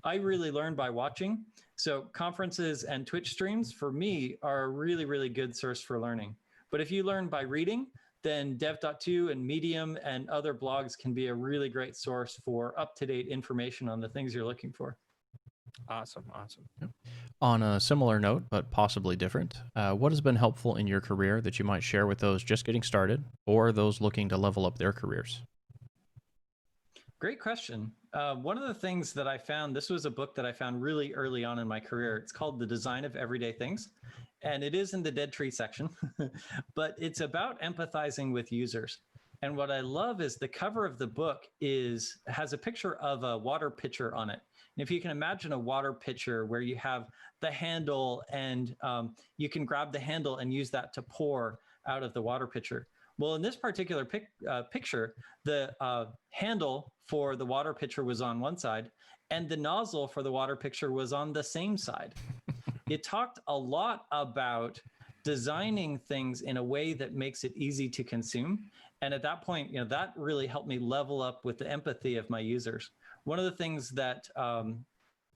I really learn by watching. So conferences and Twitch streams for me are a really, really good source for learning. But if you learn by reading, then dev.to and Medium and other blogs can be a really great source for up-to-date information on the things you're looking for. Awesome. Yep. On a similar note, but possibly different, what has been helpful in your career that you might share with those just getting started or those looking to level up their careers? Great question. One of the things that I found, this was a book that I found really early on in my career. It's called The Design of Everyday Things, and it is in the Dead Tree section, but it's about empathizing with users. And what I love is the cover of the book has a picture of a water pitcher on it. And if you can imagine a water pitcher where you have the handle and you can grab the handle and use that to pour out of the water pitcher. Well, in this particular picture, the handle for the water pitcher was on one side and the nozzle for the water pitcher was on the same side. it talked a lot about designing things in a way that makes it easy to consume. And at that point, that really helped me level up with the empathy of my users. One of the things that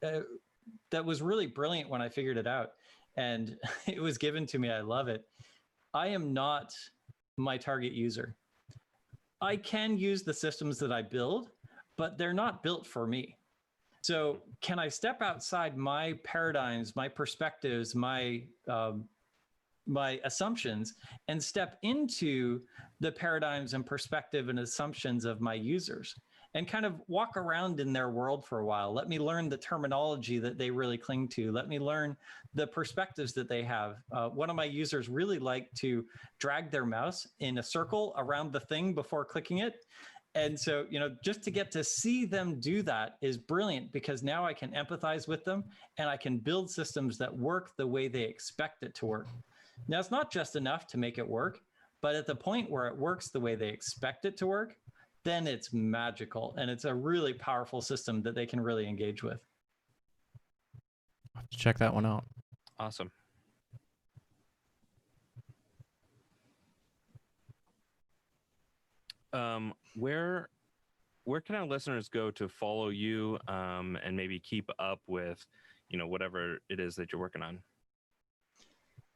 that was really brilliant when I figured it out, and it was given to me, I love it. I am not my target user. I can use the systems that I build, but they're not built for me. So can I step outside my paradigms, my perspectives, my assumptions, and step into the paradigms and perspective and assumptions of my users, and kind of walk around in their world for a while? Let me learn the terminology that they really cling to. Let me learn the perspectives that they have. One of my users really liked to drag their mouse in a circle around the thing before clicking it. And so, just to get to see them do that is brilliant, because now I can empathize with them and I can build systems that work the way they expect it to work. Now, it's not just enough to make it work, but at the point where it works the way they expect it to work, then it's magical, and it's a really powerful system that they can really engage with. I'll have to check that one out. Awesome. Where can our listeners go to follow you and maybe keep up with, whatever it is that you're working on?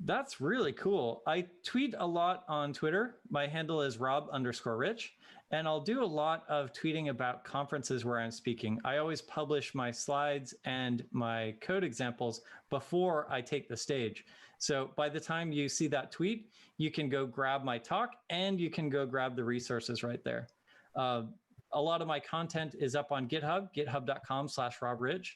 That's really cool. I tweet a lot on Twitter. My handle is Rob_Rich, and I'll do a lot of tweeting about conferences where I'm speaking. I always publish my slides and my code examples before I take the stage. So by the time you see that tweet, you can go grab my talk and you can go grab the resources right there. A lot of my content is up on GitHub, github.com/RobRich.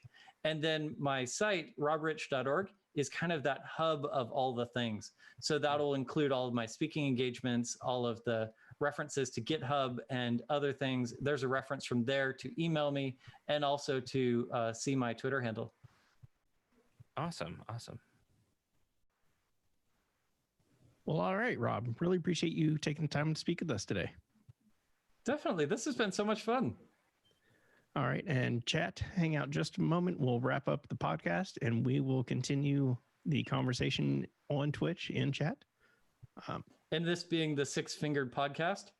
And then my site, robrich.org, is kind of that hub of all the things. So that'll include all of my speaking engagements, all of the references to GitHub and other things. There's a reference from there to email me, and also to see my Twitter handle. Awesome. Well, all right, Rob. Really appreciate you taking the time to speak with us today. Definitely. This has been so much fun. All right. And chat, hang out just a moment. We'll wrap up the podcast and we will continue the conversation on Twitch in chat. And this being the Six Fingered Podcast,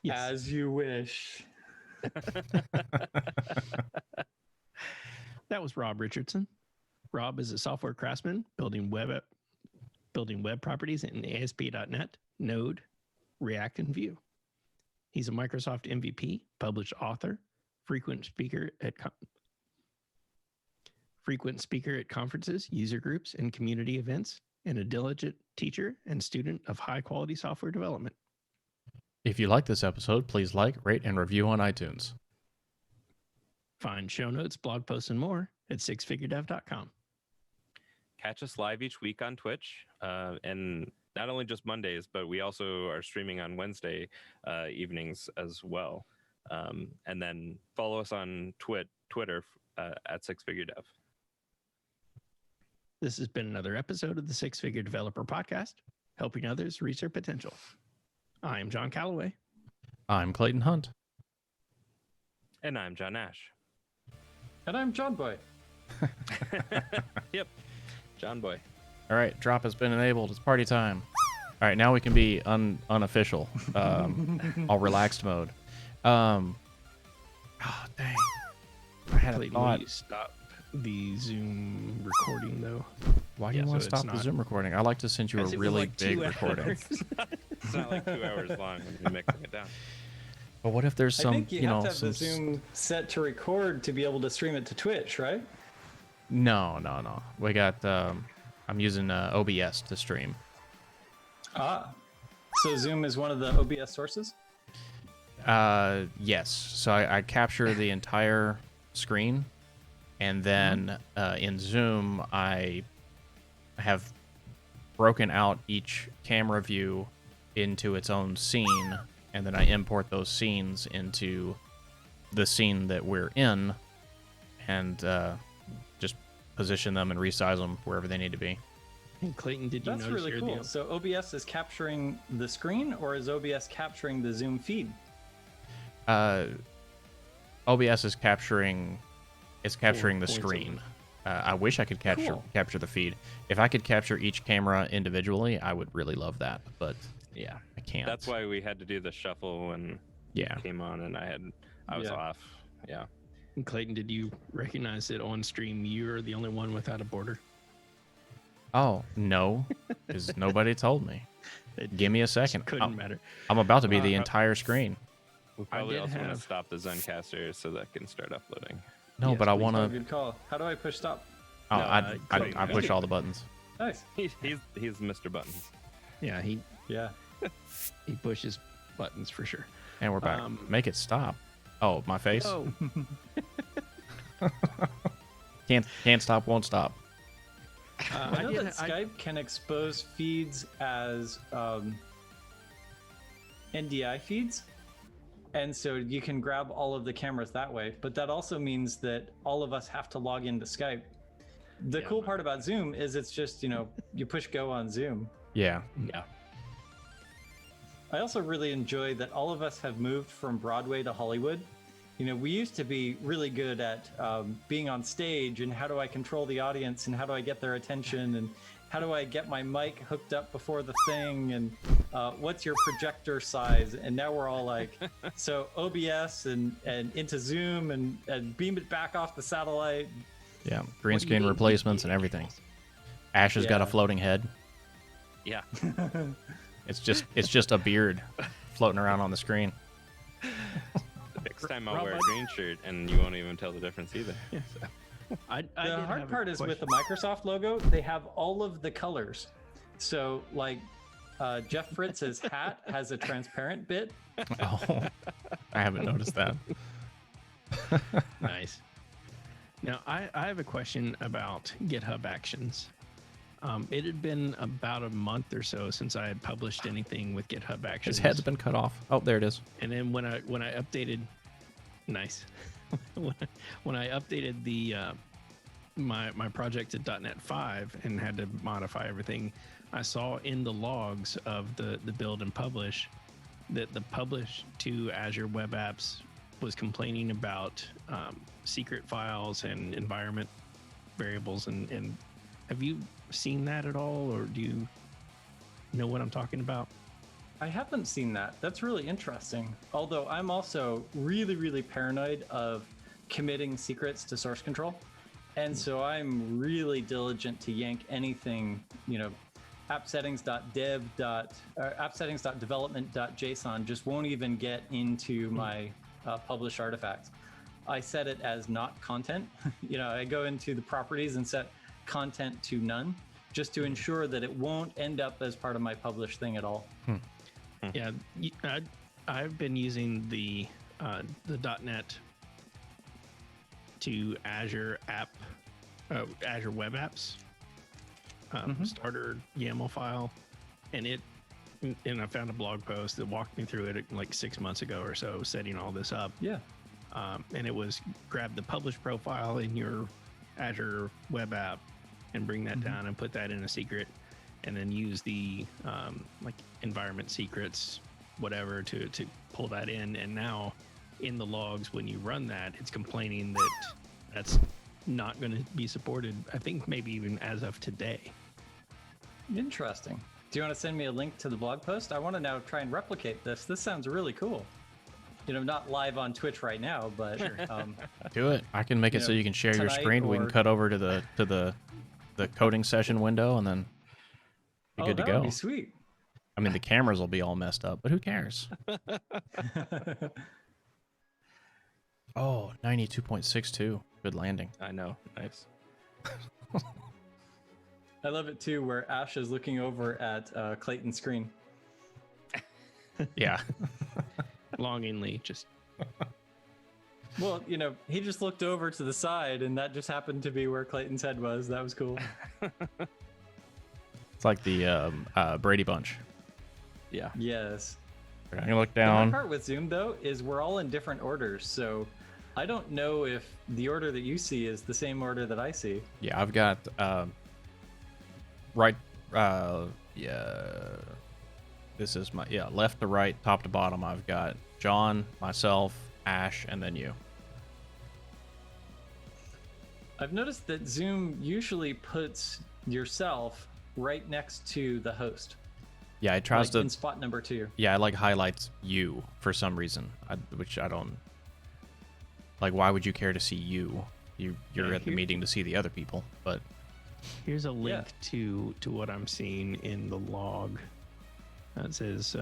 yes. As you wish. That was Rob Richardson. Rob is a software craftsman building web properties in ASP.NET, Node, React, and Vue. He's a Microsoft MVP, published author, frequent speaker at conferences, user groups, and community events, and a diligent teacher and student of high-quality software development. If you like this episode, please like, rate, and review on iTunes. Find show notes, blog posts, and more at sixfiguredev.com. Catch us live each week on Twitch, and not only just Mondays, but we also are streaming on Wednesday evenings as well. And then follow us on Twitter at Six Figure Dev. This has been another episode of the Six Figure Developer Podcast, helping others reach their potential. I am John Calloway. I'm Clayton Hunt. And I'm John Ash. And I'm John Boy. Yep. John Boy. All right, drop has been enabled. It's party time. All right, now we can be unofficial, all relaxed mode. Oh, dang. I had Clayton, a thought. will you stop the Zoom recording, though? Why do you want to stop the Zoom recording? I like to send you a really big recording. It's not like 2 hours long when you're mixing it down. But what if there's some, I think you have to have some the Zoom set to record to be able to stream it to Twitch, right? No. We got, I'm using OBS to stream. Ah. So Zoom is one of the OBS sources? Yes. So I capture the entire screen, and then in Zoom, I have broken out each camera view into its own scene, and then I import those scenes into the scene that we're in, and just position them and resize them wherever they need to be. And Clayton, did you That's notice really cool. So OBS is capturing the screen, or is OBS capturing the Zoom feed? OBS is capturing the screen. I wish I could capture the feed. If I could capture each camera individually, I would really love that. But yeah, I can't. That's why we had to do the shuffle when Yeah. it came on, and I was off. Yeah. And Clayton, did you recognize that on stream you're the only one without a border? Oh no, because nobody told me. Give me a second. Couldn't matter. I'm about to be the entire screen. We probably did also want to have- stop the Zencaster so that can start uploading. No, Yes, but I please. want Oh, to. good call. How do I push stop? Oh, No, I push all the buttons. Nice. He's Mr. Buttons. Yeah, he Yeah. pushes buttons for sure. And we're back. Make it stop. Oh, my face. Oh, Can't stop, won't stop. I know that Skype can expose feeds as NDI feeds. And so you can grab all of the cameras that way. But that also means that all of us have to log into Skype. The cool part about Zoom is it's just, you push go on Zoom. Yeah. yeah. I also really enjoy that all of us have moved from Broadway to Hollywood. We used to be really good at being on stage and how do I control the audience and how do I get their attention and how do I get my mic hooked up before the thing and what's your projector size? And now we're all like, so OBS and into Zoom and beam it back off the satellite. Yeah. Green What do you screen mean? replacements and everything. Ash has got a Yeah. floating head. Yeah. It's just a beard floating around on the screen. Next time I'll Rob, wear a I- green shirt and you won't even tell the difference either. I The did hard have a part is with the question. Microsoft logo, they have all of the colors. So like Jeff Fritz's hat has a transparent bit. Oh, I haven't noticed that. Nice. Now, I have a question about GitHub Actions. It had been about a month or so since I had published anything with GitHub Actions. His head's been cut off. Oh, there it is. And then when I updated, nice. when I updated the my project to .NET 5 and had to modify everything, I saw in the logs of the build and publish that the publish to Azure Web Apps was complaining about secret files and environment variables. And have you seen that at all, or do you know what I'm talking about? I haven't seen that. That's really interesting. Although I'm also really, really paranoid of committing secrets to source control. And so I'm really diligent to yank anything, appsettings.development.json just won't even get into my published artifacts. I set it as not content. I go into the properties and set content to none just to ensure that it won't end up as part of my published thing at all. Yeah, I've been using the .NET to Azure Azure Web Apps starter YAML file, and I found a blog post that walked me through it like 6 months ago or so, setting all this up. Yeah. And it was grab the publish profile in your Azure Web App and bring that down and put that in a secret, and then use the like environment secrets, whatever, to pull that in. And now in the logs, when you run that, it's complaining that that's not going to be supported. I think maybe even as of today. Interesting. Do you want to send me a link to the blog post? I want to now try and replicate this. This sounds really cool. Not live on Twitch right now, but Do it. I can make it so you can share your tonight screen. We can or- cut over to the coding session window, and then be good to that go. would be sweet. I mean, the cameras will be all messed up, but who cares? Oh, 92.62. Good landing. I know. Nice. I love it too, where Ash is looking over at Clayton's screen. Yeah. Longingly, just Well, he just looked over to the side, and that just happened to be where Clayton's head was. That was cool. It's like the Brady Bunch. Yeah. Yes. I'm gonna look The hard down. part with Zoom, though, is we're all in different orders. So I don't know if the order that you see is the same order that I see. Yeah, I've got right. Yeah. This is my left to right, top to bottom. I've got John, myself, Ash, and then you. I've noticed that Zoom usually puts yourself right next to the host. Yeah, it tries like to in spot number 2. Yeah, it like highlights you for some reason, which I don't like. Why would you care to see you? You're at the meeting to see the other people. But Here's a link to what I'm seeing in the log. It says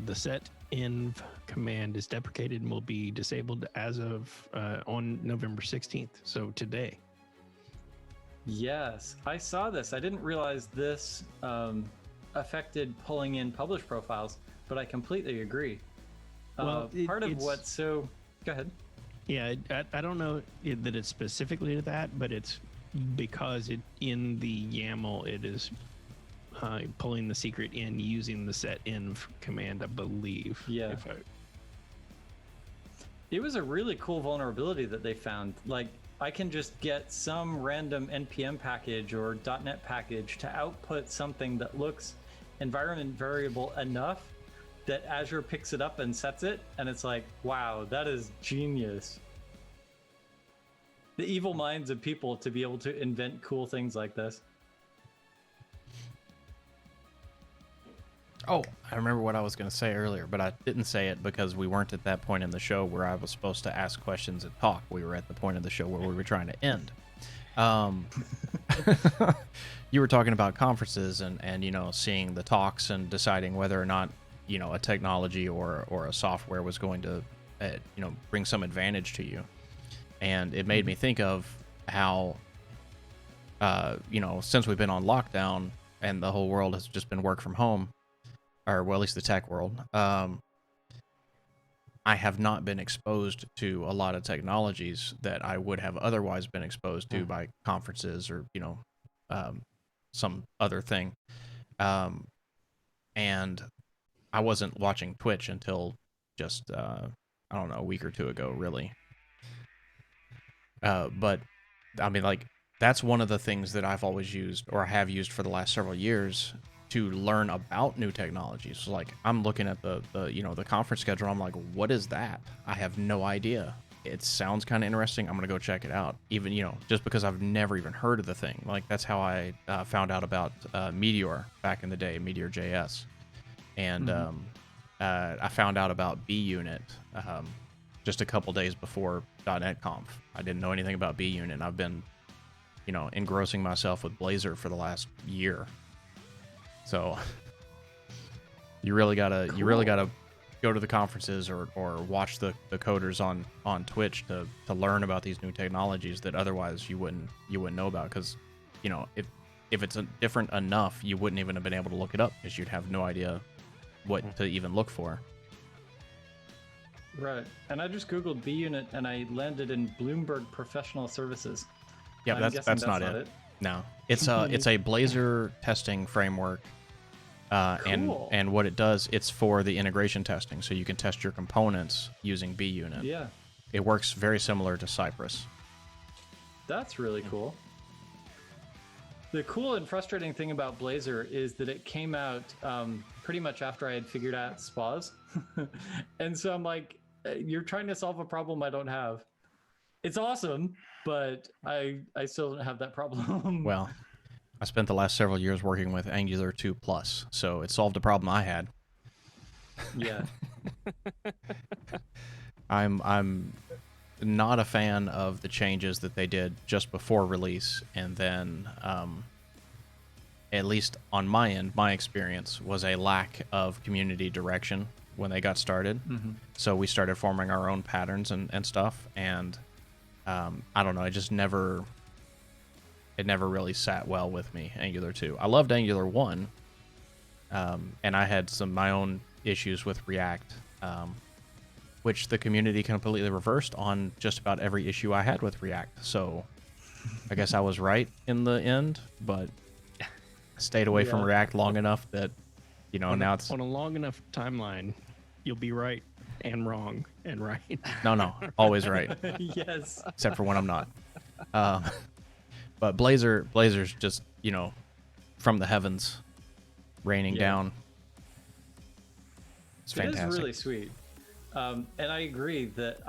the set env command is deprecated and will be disabled as of on November 16th. So today. Yes, I saw this. I didn't realize this affected pulling in publish profiles, but I completely agree. Well, Part of what's so... Go ahead. Yeah, I don't know that it's specifically to that, but it's because in the YAML it is pulling the secret in using the set env command, I believe. Yeah. It was a really cool vulnerability that they found. Like, I can just get some random NPM package or .NET package to output something that looks environment variable enough that Azure picks it up and sets it, and it's like, wow, that is genius. The evil minds of people to be able to invent cool things like this. oh, I remember what I was going to say earlier, but I didn't say it because we weren't at that point in the show where I was supposed to ask questions and talk. We were at the point of the show where we were trying to end. You were talking about conferences and seeing the talks and deciding whether or not a technology or a software was going to bring some advantage to you. And it made me think of how since we've been on lockdown and the whole world has just been work from home, or well, at least the tech world, I have not been exposed to a lot of technologies that I would have otherwise been exposed to by conferences or some other thing. And I wasn't watching Twitch until just I don't know, a week or two ago, really. But I mean, like, that's one of the things that I've always used or have used for the last several years to learn about new technologies. So, like, I'm looking at the conference schedule. I'm like, what is that? I have no idea. It sounds kind of interesting. I'm gonna go check it out. Even just because I've never even heard of the thing. Like, that's how I found out about Meteor back in the day, Meteor JS, and I found out about BUnit just a couple days before .NET Conf. I didn't know anything about BUnit. And I've been engrossing myself with Blazor for the last year. So you really gotta go to the conferences or watch the coders on Twitch to learn about these new technologies that otherwise you wouldn't know about, because if it's different enough, you wouldn't even have been able to look it up because you'd have no idea what to even look for. Right. And I just Googled BUnit and I landed in Bloomberg Professional Services. Yeah, that's not it. No, it's a Blazor testing framework. Cool. And what it does, it's for the integration testing, so you can test your components using BUnit. Yeah. It works very similar to Cypress. That's really cool. The cool and frustrating thing about Blazor is that it came out pretty much after I had figured out SPAs. And so I'm like, you're trying to solve a problem I don't have. It's awesome, but I still don't have that problem. Well, I spent the last several years working with Angular 2+, so it solved a problem I had. Yeah. I'm not a fan of the changes that they did just before release, and then at least on my end, my experience was a lack of community direction when they got started. So we started forming our own patterns and stuff, and I don't know, it never really sat well with me, Angular 2. I loved Angular 1, and I had my own issues with React, which the community completely reversed on just about every issue I had with React. So I guess I was right in the end, but I stayed away from React long enough that, now it's... On a long enough timeline, you'll be right and wrong and right. No, always right. Yes. Except for when I'm not. But Blazor's just, from the heavens, raining down. It's fantastic. It is really sweet. And I agree that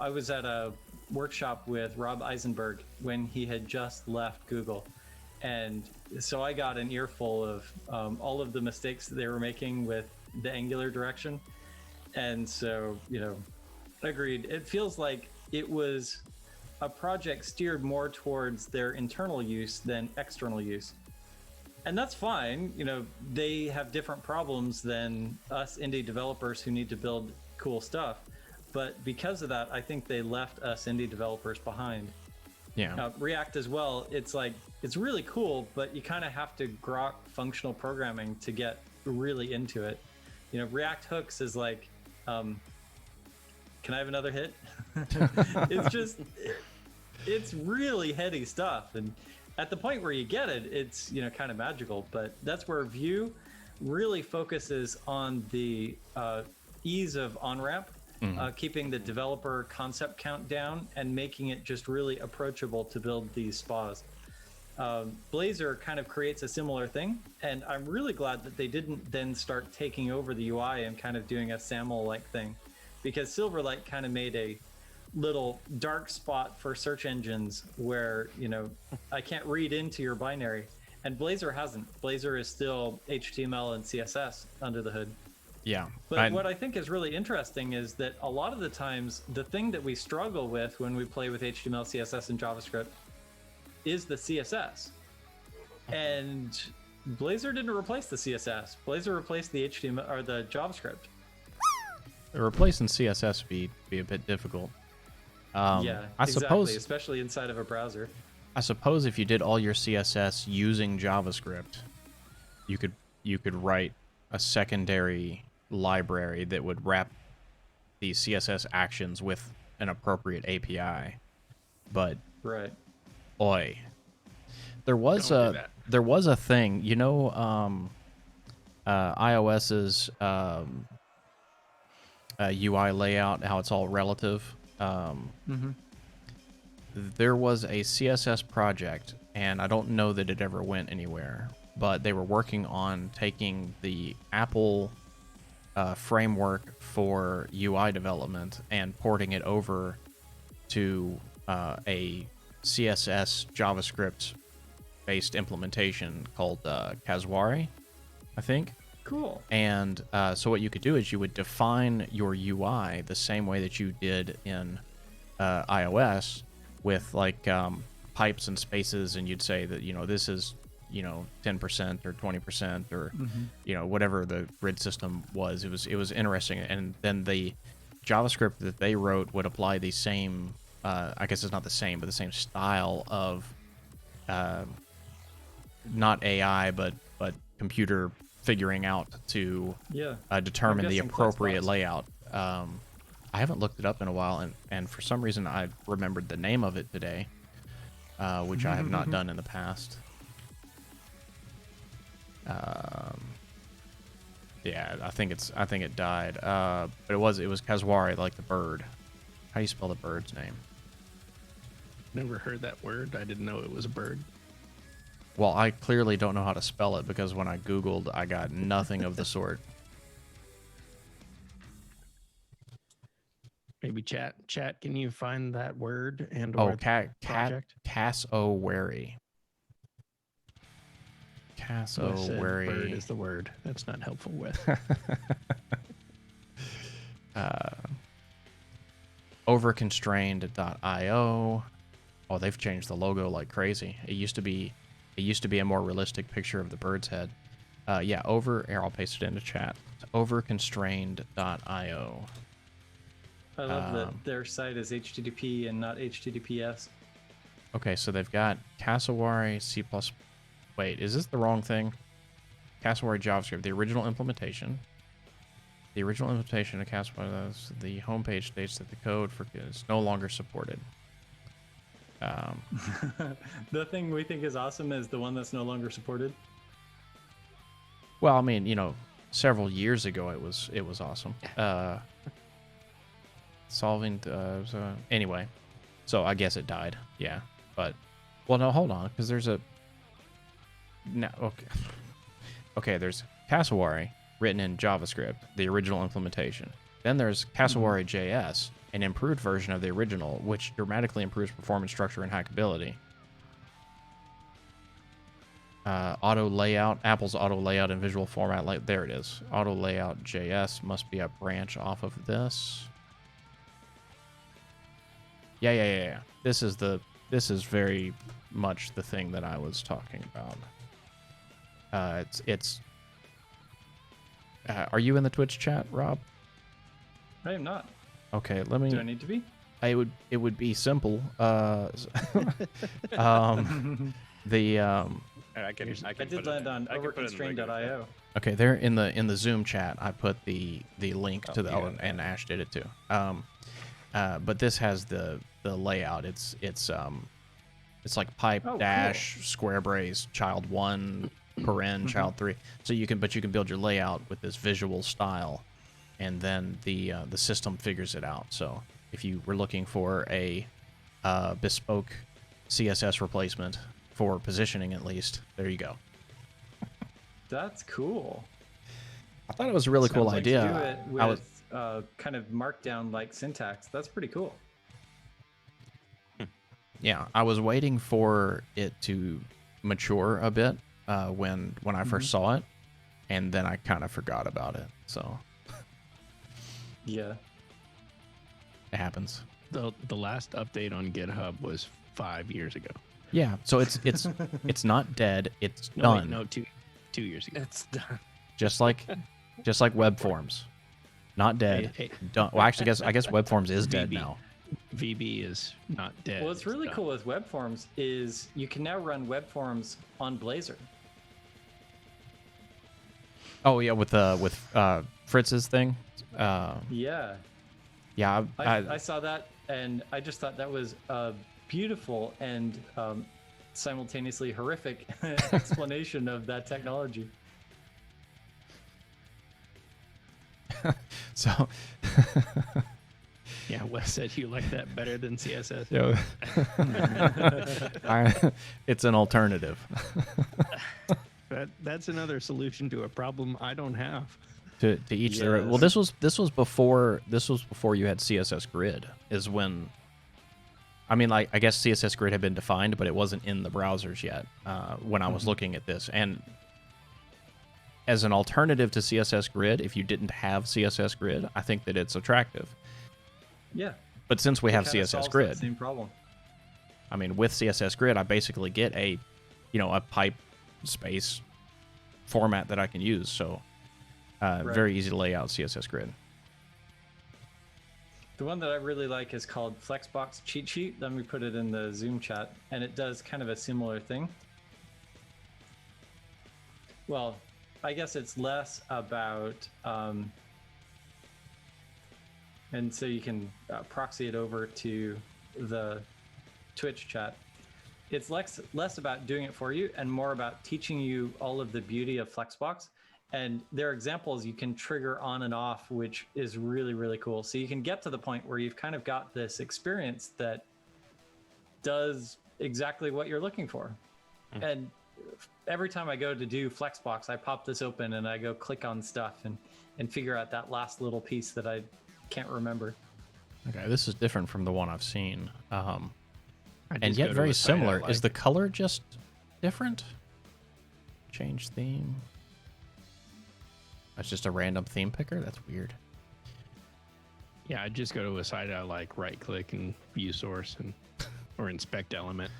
I was at a workshop with Rob Eisenberg when he had just left Google. And so I got an earful of all of the mistakes that they were making with the Angular direction. And so, agreed. It feels like it was a project steered more towards their internal use than external use. And that's fine. They have different problems than us indie developers who need to build cool stuff. But because of that, I think they left us indie developers behind. Yeah. React as well, it's really cool, but you kind of have to grok functional programming to get really into it. React hooks is like, can I have another hit? It's really heady stuff. And at the point where you get it, it's, kind of magical. But that's where Vue really focuses on the ease of on-ramp. Keeping the developer concept count down and making it just really approachable to build these spas. Blazor kind of creates a similar thing, and I'm really glad that they didn't then start taking over the UI and kind of doing a SAML-like thing, because Silverlight kind of made a little dark spot for search engines where, I can't read into your binary, and Blazor hasn't. Blazor is still HTML and CSS under the hood. Yeah. But what I think is really interesting is that a lot of the times, the thing that we struggle with when we play with HTML, CSS, and JavaScript is the CSS. And Blazor didn't replace the CSS. Blazor replaced the HTML or the JavaScript. Replacing CSS would be a bit difficult. I suppose, exactly, especially inside of a browser. I suppose if you did all your CSS using JavaScript, you could write a secondary library that would wrap these CSS actions with an appropriate API. But right, there was a thing, iOS's UI layout, how it's all relative. There was a CSS project, and I don't know that it ever went anywhere, but they were working on taking the Apple framework for UI development and porting it over to a CSS JavaScript based implementation called Kazwari, I think. Cool. And so what you could do is you would define your UI the same way that you did in iOS, with like pipes and spaces, and you'd say that this is 10% or 20% or whatever the grid system was. It was interesting. And then the JavaScript that they wrote would apply the same I guess it's not the same, but the same style of not AI but computer figuring out to determine the appropriate layout. I haven't looked it up in a while, and for some reason I remembered the name of it today, which I have not done in the past. Yeah, I think it died. But it was Kazwari, like the bird. How do you spell the bird's name? Never heard that word. I didn't know it was a bird. Well, I clearly don't know how to spell it, because when I Googled, I got nothing of the sort. Maybe chat, can you find that word and Oh, or project? Cassowary. Cassowary. Bird is the word. That's not helpful with. Overconstrained.io. Oh, they've changed the logo like crazy. It used to be a more realistic picture of the bird's head. Here, I'll paste it into chat. It's overconstrained.io. I love that their site is HTTP and not HTTPS. Okay, so they've got Cassowary C++. Wait, is this the wrong thing? Cassowary JavaScript, the original implementation. The original implementation of Cassowary, the homepage states that the code is no longer supported. The thing we think is awesome is the one that's no longer supported. Well, I mean, several years ago it was awesome. Anyway, so I guess it died. Yeah, but no, hold on, because there's there's Cassowary written in JavaScript, the original implementation. Then there's Cassowary JS, an improved version of the original, which dramatically improves performance, structure, and hackability. Auto layout, Apple's auto layout and visual format, like there it is. Auto layout JS must be a branch off of this. Yeah. This is very much the thing that I was talking about. Are you in the Twitch chat, Rob? I am not. Okay, let me. Do I need to be? It would be simple. I can I put did it land in. on I can put it in the regular overconstrained.io. Okay, there in the Zoom chat, I put the link to the you got it. and Ash did it too. But this has the layout. It's like pipe Oh, dash square brace child 1 paren child 3. So you can build your layout with this visual style, and then the system figures it out. So if you were looking for a bespoke CSS replacement for positioning, at least, there you go. That's cool. I thought it was a really cool Sounds like idea. Do it with I was kind of markdown like syntax. That's pretty cool. Yeah, I was waiting for it to mature a bit when I first saw it, and then I kind of forgot about it. So Yeah. it happens. The last update on GitHub was 5 years ago. Yeah, so it's not dead. It's No, done. wait, no, 2 years ago. It's done. Just like web forms, not dead. Hey, Done. Well, actually, I guess web forms is dead VB. now. VB is not dead. What's it's really done. cool with web forms is you can now run web forms on Blazor. Oh yeah, with Fritz's thing. Yeah. Yeah, I saw that, and I just thought that was a beautiful and simultaneously horrific explanation of that technology. so. Yeah, Wes said you like that better than CSS. Yeah. It's an alternative. That's another solution to a problem I don't have. To each their. Well, this was before you had CSS Grid. Is when. I mean, like, I guess CSS Grid had been defined, but it wasn't in the browsers yet when I was looking at this. And as an alternative to CSS Grid, if you didn't have CSS Grid, I think that it's attractive. Yeah. But since we have It kinda CSS solves Grid, that same problem. I mean, with CSS Grid, I basically get a pipe space format that I can use. So very easy to lay out CSS Grid. The one that I really like is called Flexbox Cheat Sheet. Let me put it in the Zoom chat, and it does kind of a similar thing. Well, I guess it's less about, and so you can proxy it over to the Twitch chat. It's less about doing it for you and more about teaching you all of the beauty of Flexbox. And there are examples you can trigger on and off, which is really, really cool. So you can get to the point where you've kind of got this experience that does exactly what you're looking for. And every time I go to do Flexbox, I pop this open and I go click on stuff and figure out that last little piece that I can't remember. Okay, this is different from the one I've seen. I And just yet go to very a site I similar. like. Is the color just different? Change theme. That's just a random theme picker? That's weird. Yeah, I just go to a site I like, right click and view source or inspect element.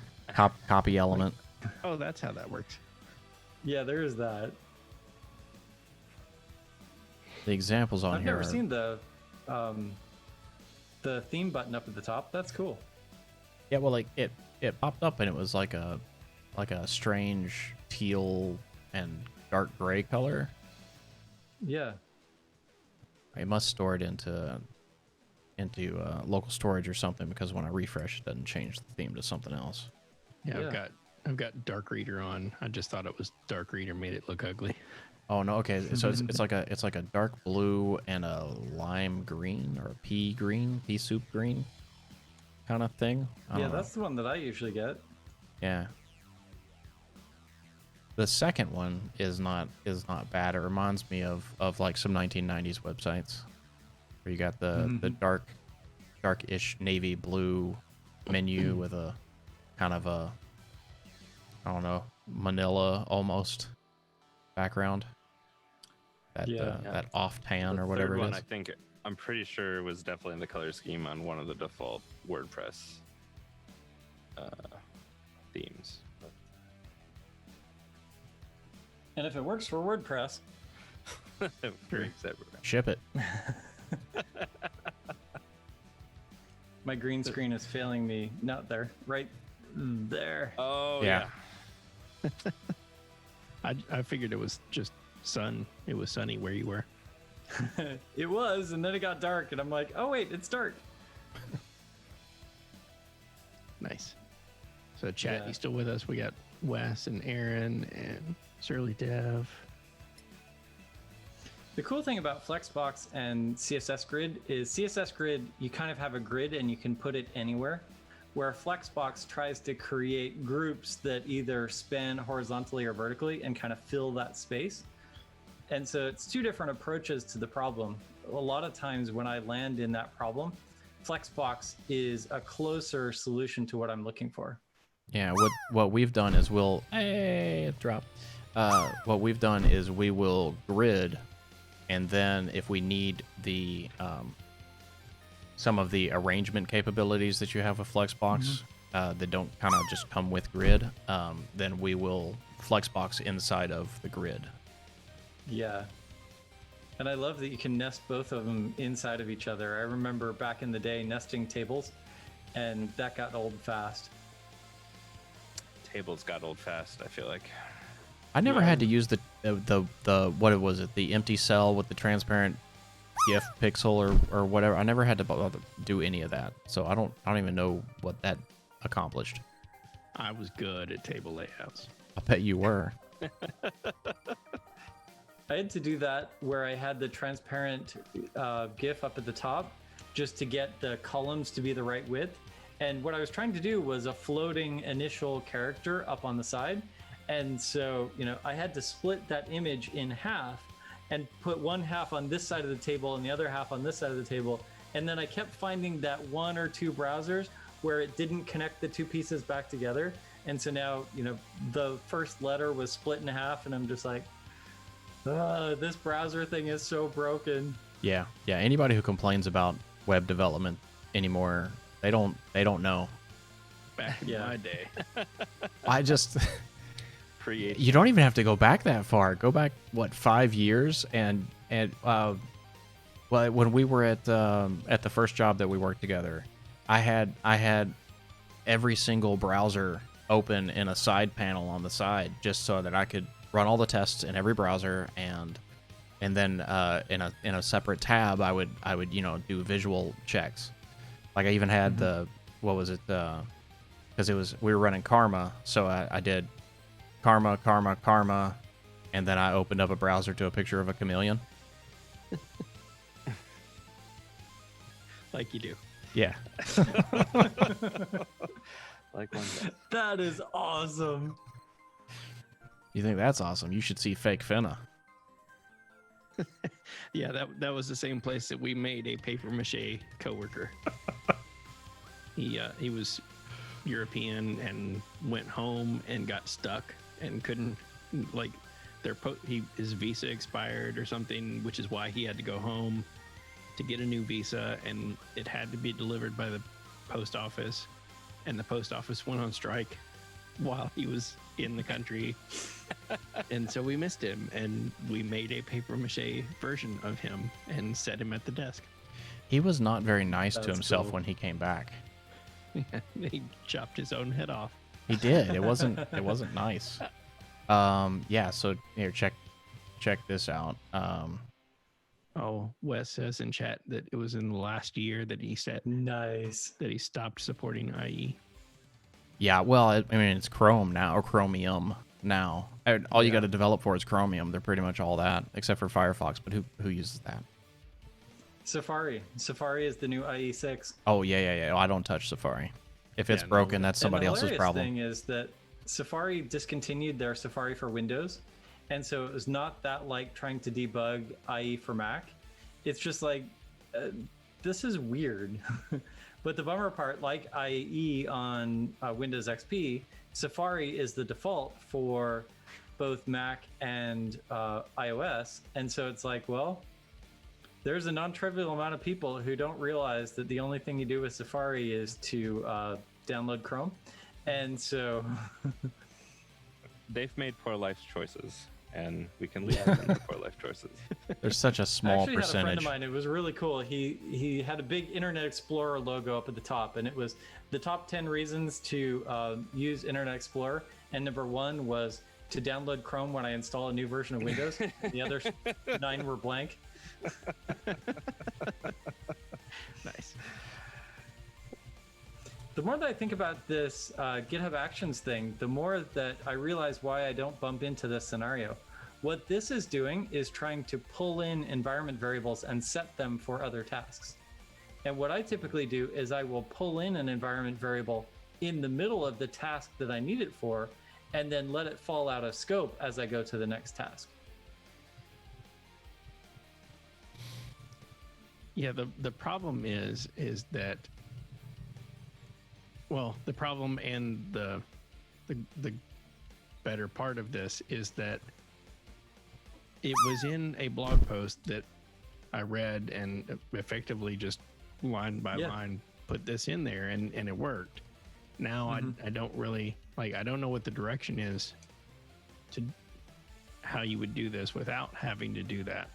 Copy element. Oh, that's how that works. Yeah, there is that. The examples on I've here never are, seen the theme button up at the top. That's cool. yeah, well, like it popped up and it was like a strange teal and dark gray color. Yeah. I must store it into local storage or something, because when I refresh, it doesn't change the theme to something else. Yeah, Yeah. I've got Dark Reader on. I just thought it was Dark Reader made it look ugly. Oh no, okay. So it's like a dark blue and a lime green or a pea soup green kind of thing. I Yeah, don't know. that's the one that I usually get. Yeah. The second one is not bad. It reminds me of like some 1990s websites where you got the dark darkish navy blue menu with a kind of a, I don't know, manila almost background. That that off tan or whatever third it one, is. I think I'm pretty sure was definitely in the color scheme on one of the default WordPress themes. And if it works for WordPress, Freaks everywhere. Ship it. my green screen is failing me. Not there, right there. Oh Yeah. yeah. I figured it was just sun. It was sunny where you were. It was, and then it got dark, and I'm like, oh wait, it's dark. Nice. So chat, Yeah. you still with us? We got Wes and Aaron and Surly Dev. The cool thing about Flexbox and CSS Grid is CSS Grid, you kind of have a grid and you can put it anywhere, where Flexbox tries to create groups that either span horizontally or vertically and kind of fill that space. And so it's two different approaches to the problem. A lot of times when I land in that problem, Flexbox is a closer solution to what I'm looking for. Yeah, what we've done is it dropped. What we've done is we will grid, and then if we need the some of the arrangement capabilities that you have with Flexbox that don't kind of just come with grid, then we will Flexbox inside of the grid. Yeah. And I love that you can nest both of them inside of each other. I remember back in the day nesting tables, and that got old fast. Tables got old fast, I feel like. I never had to use the what was it, the empty cell with the transparent GIF pixel or whatever. I never had to bother do any of that, so I don't even know what that accomplished. I was good at table layouts. I bet you were. I had to do that where I had the transparent GIF up at the top just to get the columns to be the right width. And what I was trying to do was a floating initial character up on the side. And so, I had to split that image in half and put one half on this side of the table and the other half on this side of the table. And then I kept finding that one or two browsers where it didn't connect the two pieces back together. And so now, the first letter was split in half, and I'm just like, this browser thing is so broken. Yeah. Anybody who complains about web development anymore, they don't know. Back in my day. I just Create. you don't even have to go back that far. Go back 5 years and well, when we were at the first job that we worked together, I had every single browser open in a side panel on the side just so that I could run all the tests in every browser, and then in a separate tab I would do visual checks. Like I even had the what was it, because we were running Karma, so I did Karma, and then I opened up a browser to a picture of a chameleon. Like you do. Yeah. Like one day. That is awesome. You think that's awesome? You should see Fake Finna. Yeah, that was the same place that we made a paper mache coworker. He was European and went home and got stuck and couldn't, like, his visa expired or something, which is why he had to go home to get a new visa, and it had to be delivered by the post office, and the post office went on strike while he was in the country. And so we missed him, and we made a paper mache version of him and set him at the desk. He was not very nice to That's himself cool. when he came back. He chopped his own head off. He did. It wasn't nice. Yeah, so here, check this out. Oh, Wes says in chat that it was in the last year that he said Nice. that he stopped supporting E. IE. Yeah, well, I mean, it's Chrome now, or Chromium now. All you got to develop for is Chromium. They're pretty much all that, except for Firefox. But who uses that? Safari is the new IE6. Oh yeah. Oh, I don't touch Safari. If it's Yeah, no, broken, that's somebody And the else's hilarious problem. thing is that Safari discontinued their Safari for Windows, and so it was not that like trying to debug IE for Mac. It's just like this is weird. But the bummer part, like IE on Windows XP, Safari is the default for both Mac and iOS. And so it's like, well, there's a non-trivial amount of people who don't realize that the only thing you do with Safari is to download Chrome. And so They've made poor life choices, and we can leave them to poor life choices. There's such a small actually had a friend percentage. of mine. It was really cool. He had a big Internet Explorer logo up at the top, and it was the top 10 reasons to use Internet Explorer. And number 1 was to download Chrome when I install a new version of Windows. The other 9 were blank. Nice. The more that I think about this GitHub Actions thing, the more that I realize why I don't bump into this scenario. What this is doing is trying to pull in environment variables and set them for other tasks. And what I typically do is I will pull in an environment variable in the middle of the task that I need it for, and then let it fall out of scope as I go to the next task. Yeah, the problem is that, well, the problem and the better part of this is that it was in a blog post that I read and effectively just line by line put this in there, and it worked. Now I don't really, I don't know what the direction is to how you would do this without having to do that,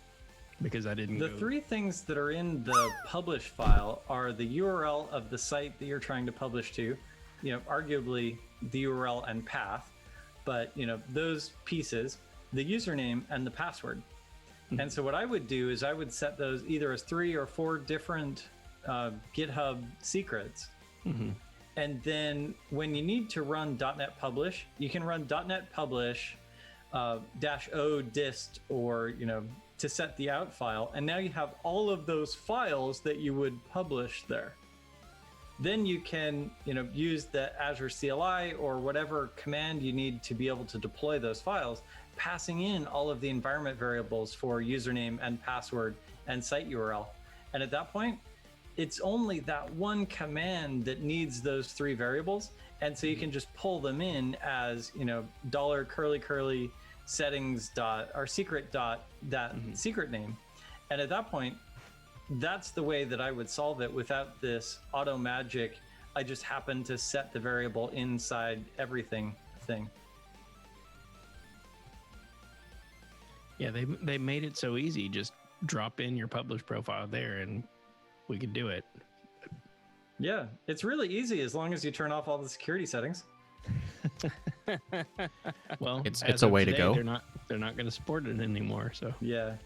because I didn't The go. 3 things that are in the publish file are the URL of the site that you're trying to publish to, arguably the URL and path, but those pieces, the username and the password. And so what I would do is I would set those either as 3 or 4 different GitHub secrets. And then when you need to run .NET Publish, you can run .NET Publish -o dist, or to set the out file, and now you have all of those files that you would publish there. Then you can use the Azure CLI or whatever command you need to be able to deploy those files, passing in all of the environment variables for username and password and site URL. And at that point, it's only that one command that needs those 3 variables, and so you can just pull them in as $curly settings dot or secret dot that secret name. And at that point, that's the way that I would solve it without this auto magic I just happen to set the variable inside everything thing. Yeah, they made it so easy. Just drop in your publish profile there and we could do it. Yeah, it's really easy as long as you turn off all the security settings. Well, It's as a of way to today, go. They're not going to support it anymore. So Yeah.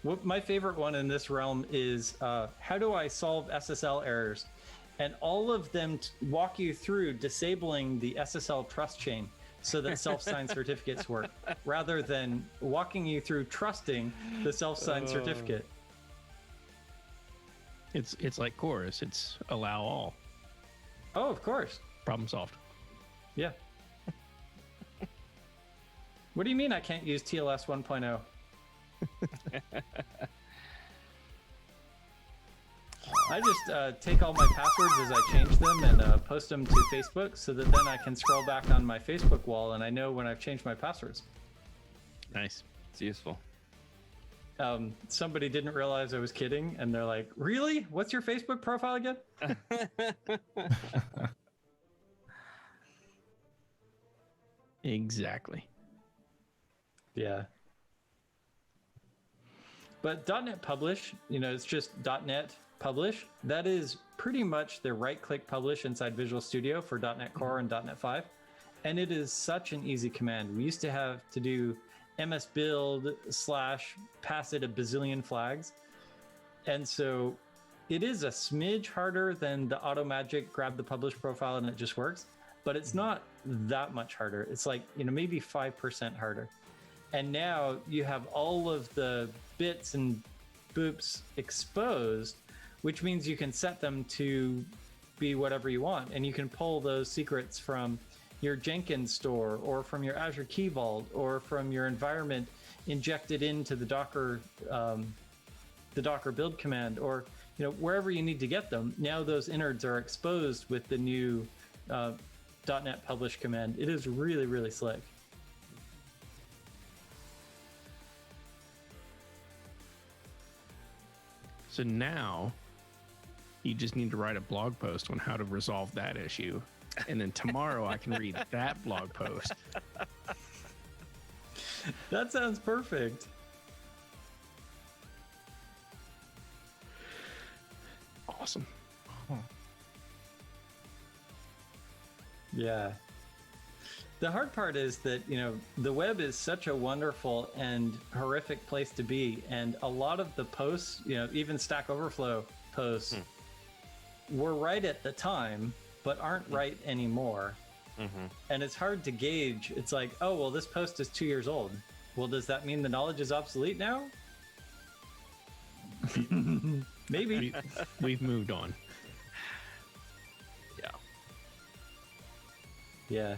What my favorite one in this realm is how do I solve SSL errors? And all of them walk you through disabling the SSL trust chain so that self-signed certificates work, rather than walking you through trusting the self-signed certificate. it's like chorus. It's allow all. Oh, of course. Problem solved. Yeah. What do you mean I can't use TLS 1.0? I just take all my passwords as I change them and post them to Facebook, so that then I can scroll back on my Facebook wall and I know when I've changed my passwords. Nice. It's useful. Somebody didn't realize I was kidding, and they're like, "Really? What's your Facebook profile again?" Exactly. Yeah. But .NET Publish, it's just .NET Publish. That is pretty much the right-click publish inside Visual Studio for .NET Core and .NET 5. And it is such an easy command. We used to have to do msbuild / pass it a bazillion flags. And so it is a smidge harder than the auto magic, grab the publish profile and it just works. But it's not that much harder. It's like, maybe 5% harder. And now you have all of the bits and boops exposed, which means you can set them to be whatever you want. And you can pull those secrets from your Jenkins store, or from your Azure Key Vault, or from your environment injected into the Docker build command, or wherever you need to get them. Now those innards are exposed with the new .NET publish command. It is really, really slick. So now you just need to write a blog post on how to resolve that issue. And then tomorrow I can read that blog post. That sounds perfect. Awesome. Yeah. The hard part is that, the web is such a wonderful and horrific place to be. And a lot of the posts, even Stack Overflow posts, were right at the time, but aren't right anymore. And it's hard to gauge. It's like, oh, well, this post is 2 years old. Well, does that mean the knowledge is obsolete now? Maybe. We've moved on. Yeah.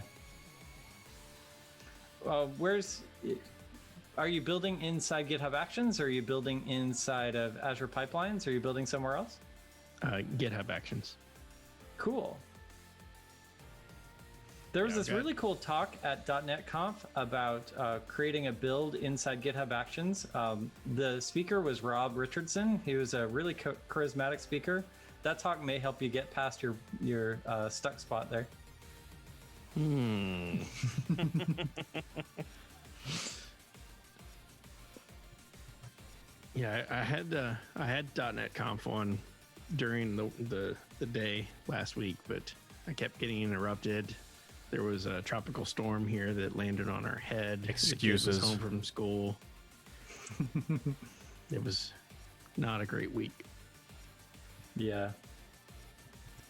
Are you building inside GitHub Actions? Or are you building inside of Azure Pipelines? Or are you building somewhere else? GitHub Actions. Cool. There was this really cool talk at .NET Conf about creating a build inside GitHub Actions. The speaker was Rob Richardson. He was a really charismatic speaker. That talk may help you get past your stuck spot there. Yeah, I had .NET Conf on during the day last week, but I kept getting interrupted. There was a tropical storm here that landed on our head. Excuses. The kid was home from school. It was not a great week. Yeah.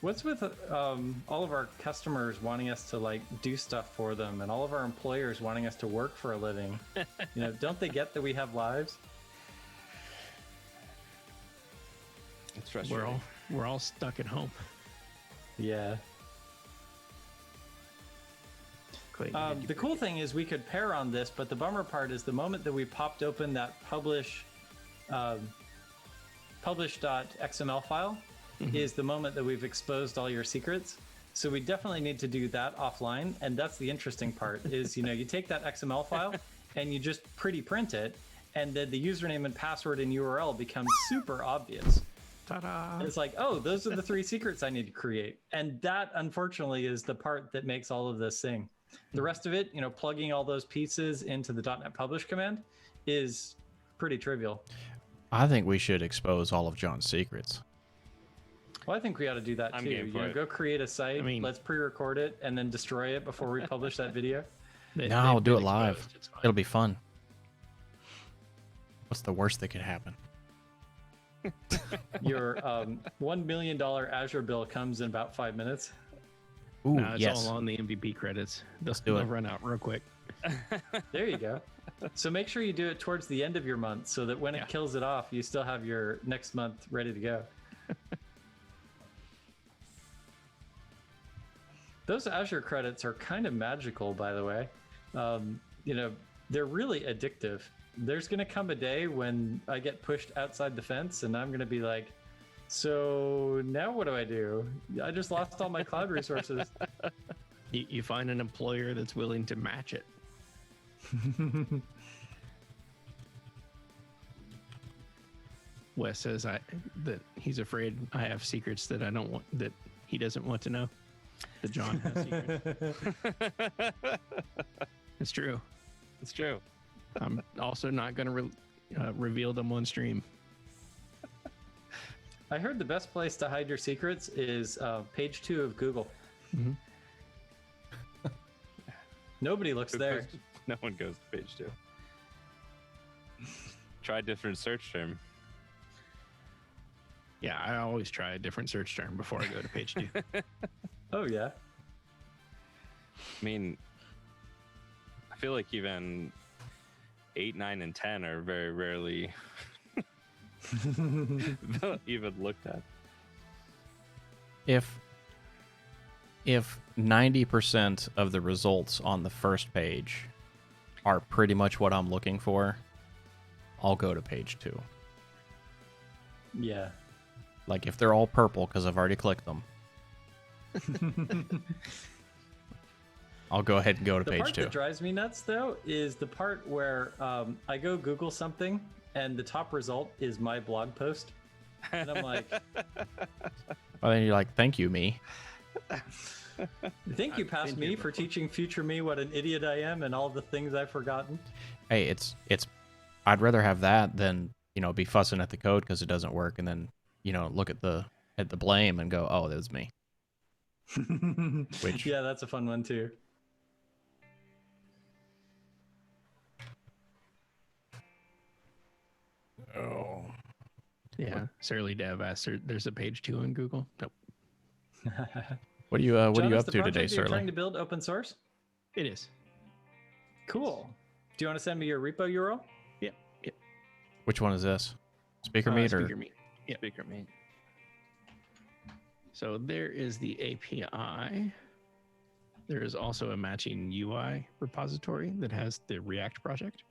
What's with all of our customers wanting us to do stuff for them, and all of our employers wanting us to work for a living? Don't they get that we have lives? It's frustrating. We're all stuck at home. Yeah. The cool thing is we could pair on this, but the bummer part is the moment that we popped open that publish.xml file is the moment that we've exposed all your secrets. So we definitely need to do that offline. And that's the interesting part is, you take that XML file and you just pretty print it, and then the username and password and URL becomes super obvious. Ta-da! It's like, oh, those are the 3 secrets I need to create. And that, unfortunately, is the part that makes all of this sing. The rest of it, plugging all those pieces into the .NET Publish command is pretty trivial. I think we should expose all of John's secrets. Well, I think we ought to do that too. Go create a site, let's pre-record it, and then destroy it before we publish that video. No, we'll do it live. It'll be fun. What's the worst that could happen? Your $1 million Azure bill comes in about 5 minutes. Ooh, it's yes. all on the MVP credits. Let's do it. They'll run out real quick. There you go. So make sure you do it towards the end of your month so that when it kills it off, you still have your next month ready to go. Those Azure credits are kind of magical, by the way. They're really addictive. There's going to come a day when I get pushed outside the fence and I'm going to be like, so now what do I do? I just lost all my cloud resources. You find an employer that's willing to match it. Wes says that he's afraid I have secrets that that he doesn't want to know. That John has secrets. It's true. It's true. I'm also not going to reveal them on stream. I heard the best place to hide your secrets is page 2 of Google. Mm-hmm. Nobody looks there. No one goes to page 2. Try a different search term. Yeah, I always try a different search term before I go to page 2. Oh, yeah. I mean, I feel like even 8, 9, and 10 are very rarely even looked at. If 90% of the results on the first page are pretty much what I'm looking for, I'll go to page 2. Yeah. Like if they're all purple because I've already clicked them, I'll go ahead and go to The page part 2. that drives me nuts, though, is the part where I go Google something and the top result is my blog post. And I'm like, Well, then you're like, thank you, me. thank you, past been me, here for before. teaching future me what an idiot I am and all the things I've forgotten. Hey, it's. I'd rather have that than be fussing at the code because it doesn't work, and then look at the blame and go, oh, that was me. Which Yeah, that's a fun one, too. oh. Yeah. Surly Dev asked, there's a page 2 on Google? Nope. What are you John, is up the to today, project you're Surly? trying to build open source? It is. Cool. Do you want to send me your repo URL? Yep. Yep. Which one is this? Speaker meet or? Speaker Meet. Yep. Speaker meet. So there is the API. There is also a matching UI repository that has the React project.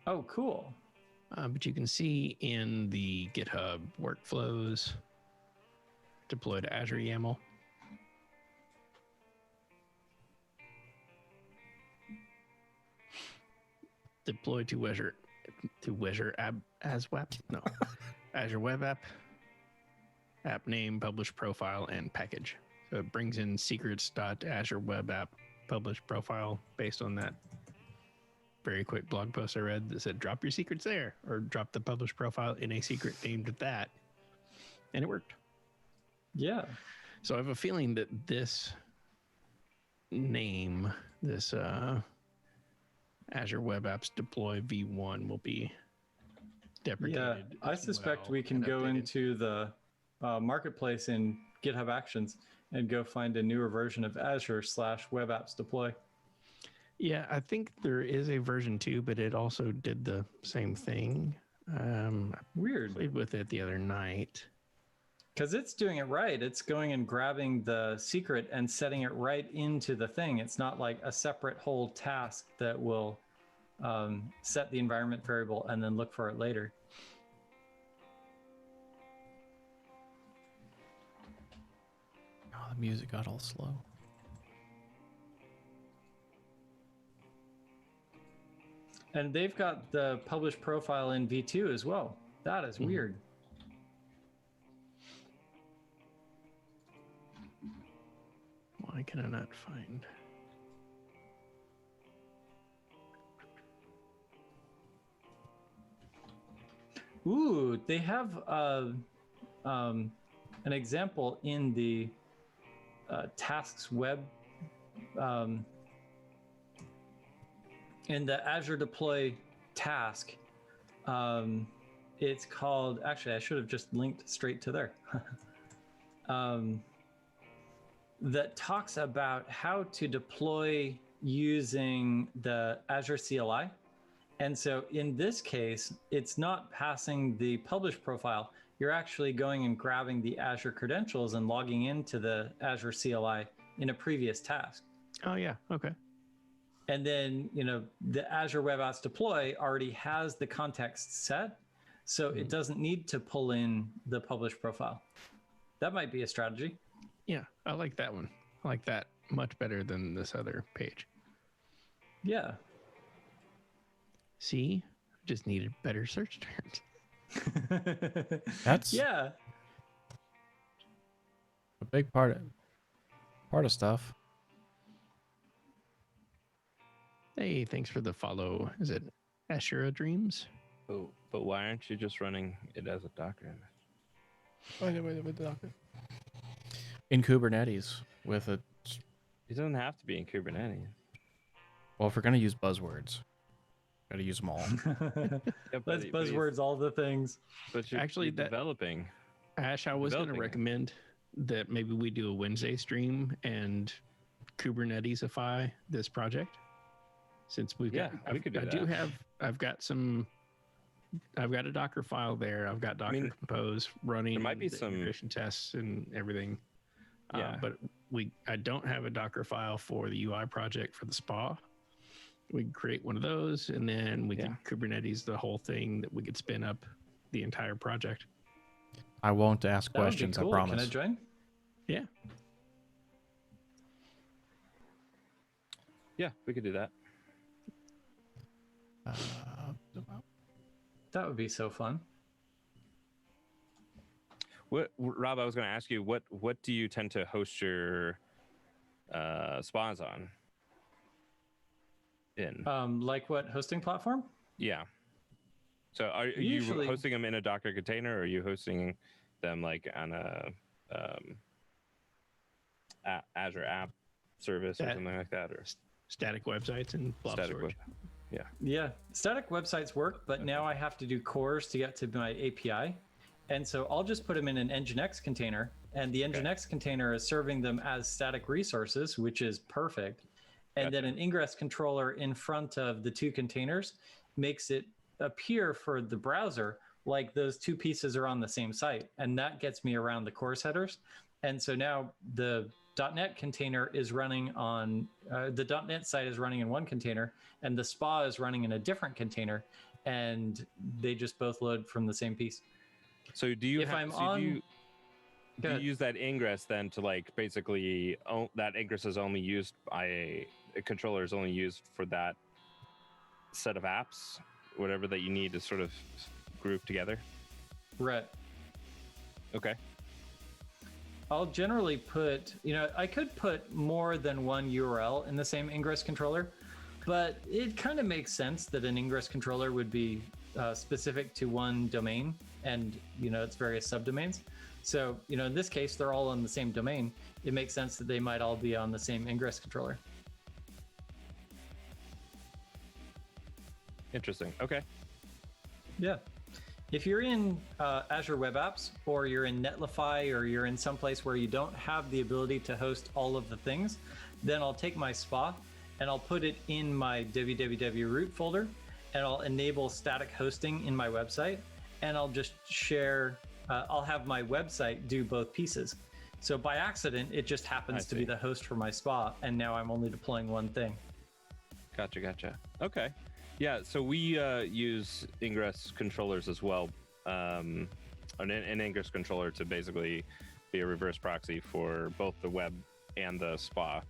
Oh, cool. But you can see in the GitHub workflows, deploy to Azure YAML. Deploy to Azure as web. No, Azure Web App. App name, publish profile, and package. So it brings in secrets.azure web app publish profile based on that very quick blog post I read that said drop your secrets there or drop the publish profile in a secret named that. And it worked. Yeah. So I have a feeling that this name, this Azure Web Apps Deploy V1 will be deprecated. Yeah, I as suspect well we can and go updated. into the marketplace in GitHub Actions and go find a newer version of Azure/Web Apps Deploy. Yeah, I think there is a version 2, but it also did the same thing. I Weird, played with it the other night. because it's doing it right. It's going and grabbing the secret and setting it right into the thing. It's not like a separate whole task that will set the environment variable and then look for it later. Oh, the music got all slow. And they've got the published profile in V2 as well. That is weird. Why can I not find? Ooh, they have an example in the tasks web in the Azure Deploy task. It's called, actually, I should have just linked straight to there. That talks about how to deploy using the Azure CLI. And so in this case, it's not passing the publish profile. You're actually going and grabbing the Azure credentials and logging into the Azure CLI in a previous task. Oh, yeah. Okay. And then, the Azure Web Apps Deploy already has the context set, so it doesn't need to pull in the publish profile. That might be a strategy. Yeah, I like that one. I like that much better than this other page. Yeah. See, just needed better search terms. That's Yeah. a big part of stuff. Hey, thanks for the follow. Is it Ashura Dreams? Oh, but why aren't you just running it as a Docker image? In Kubernetes with a It doesn't have to be in Kubernetes. well, if we're gonna use buzzwords, gotta use them all. Yeah, Let's buzzwords all the things. But you're Actually, that- developing. Ash, I was going to Developing it. recommend that maybe we do a Wednesday stream and Kuberneteseify this project. Since we've Yeah, got, we could do that. I've got a Docker file there. I've got Docker mean, Compose running. there might be the some- integration tests and everything. Yeah. But I don't have a Docker file for the UI project for the spa. We can create one of those, and then we can Kubernetes the whole thing that we could spin up the entire project. I won't ask That would be questions, cool. I promise. Can I join? Yeah. Yeah, we could do that. That would be so fun. What, Rob? I was going to ask you what do you tend to host your spas on? In Like what hosting platform? yeah. So are you Usually- hosting them in a Docker container, or are you hosting them like on a Azure app service or That- something like that, or Static websites and blob static storage. web? Yeah, static websites work, but now I have to do cores to get to my API. And so I'll just put them in an Nginx container, and the Nginx container is serving them as static resources, which is perfect. And then an ingress controller in front of the two containers makes it appear for the browser like those two pieces are on the same site. And that gets me around the course headers. And so now the .NET container is running on, the .NET site is running in one container, and the SPA is running in a different container, and they just both load from the same piece. So do you If I'm on- do Go you ahead. use that ingress then to like basically that ingress is only used by a controller is only used for that set of apps, whatever that you need to sort of group together? Right. Okay. I'll generally put, I could put more than one URL in the same ingress controller, but it kind of makes sense that an ingress controller would be specific to one domain and, its various subdomains. So, in this case, they're all on the same domain. It makes sense that they might all be on the same ingress controller. Interesting. Okay. Yeah. If you're in Azure Web Apps, or you're in Netlify, or you're in some place where you don't have the ability to host all of the things, then I'll take my SPA and I'll put it in my www root folder, and I'll enable static hosting in my website, and I'll just share, I'll have my website do both pieces. So by accident, it just happens to be the host for my SPA, and now I'm only deploying one thing. Gotcha. Okay. Yeah, so we use ingress controllers as well. An ingress controller to basically be a reverse proxy for both the web and the SPA.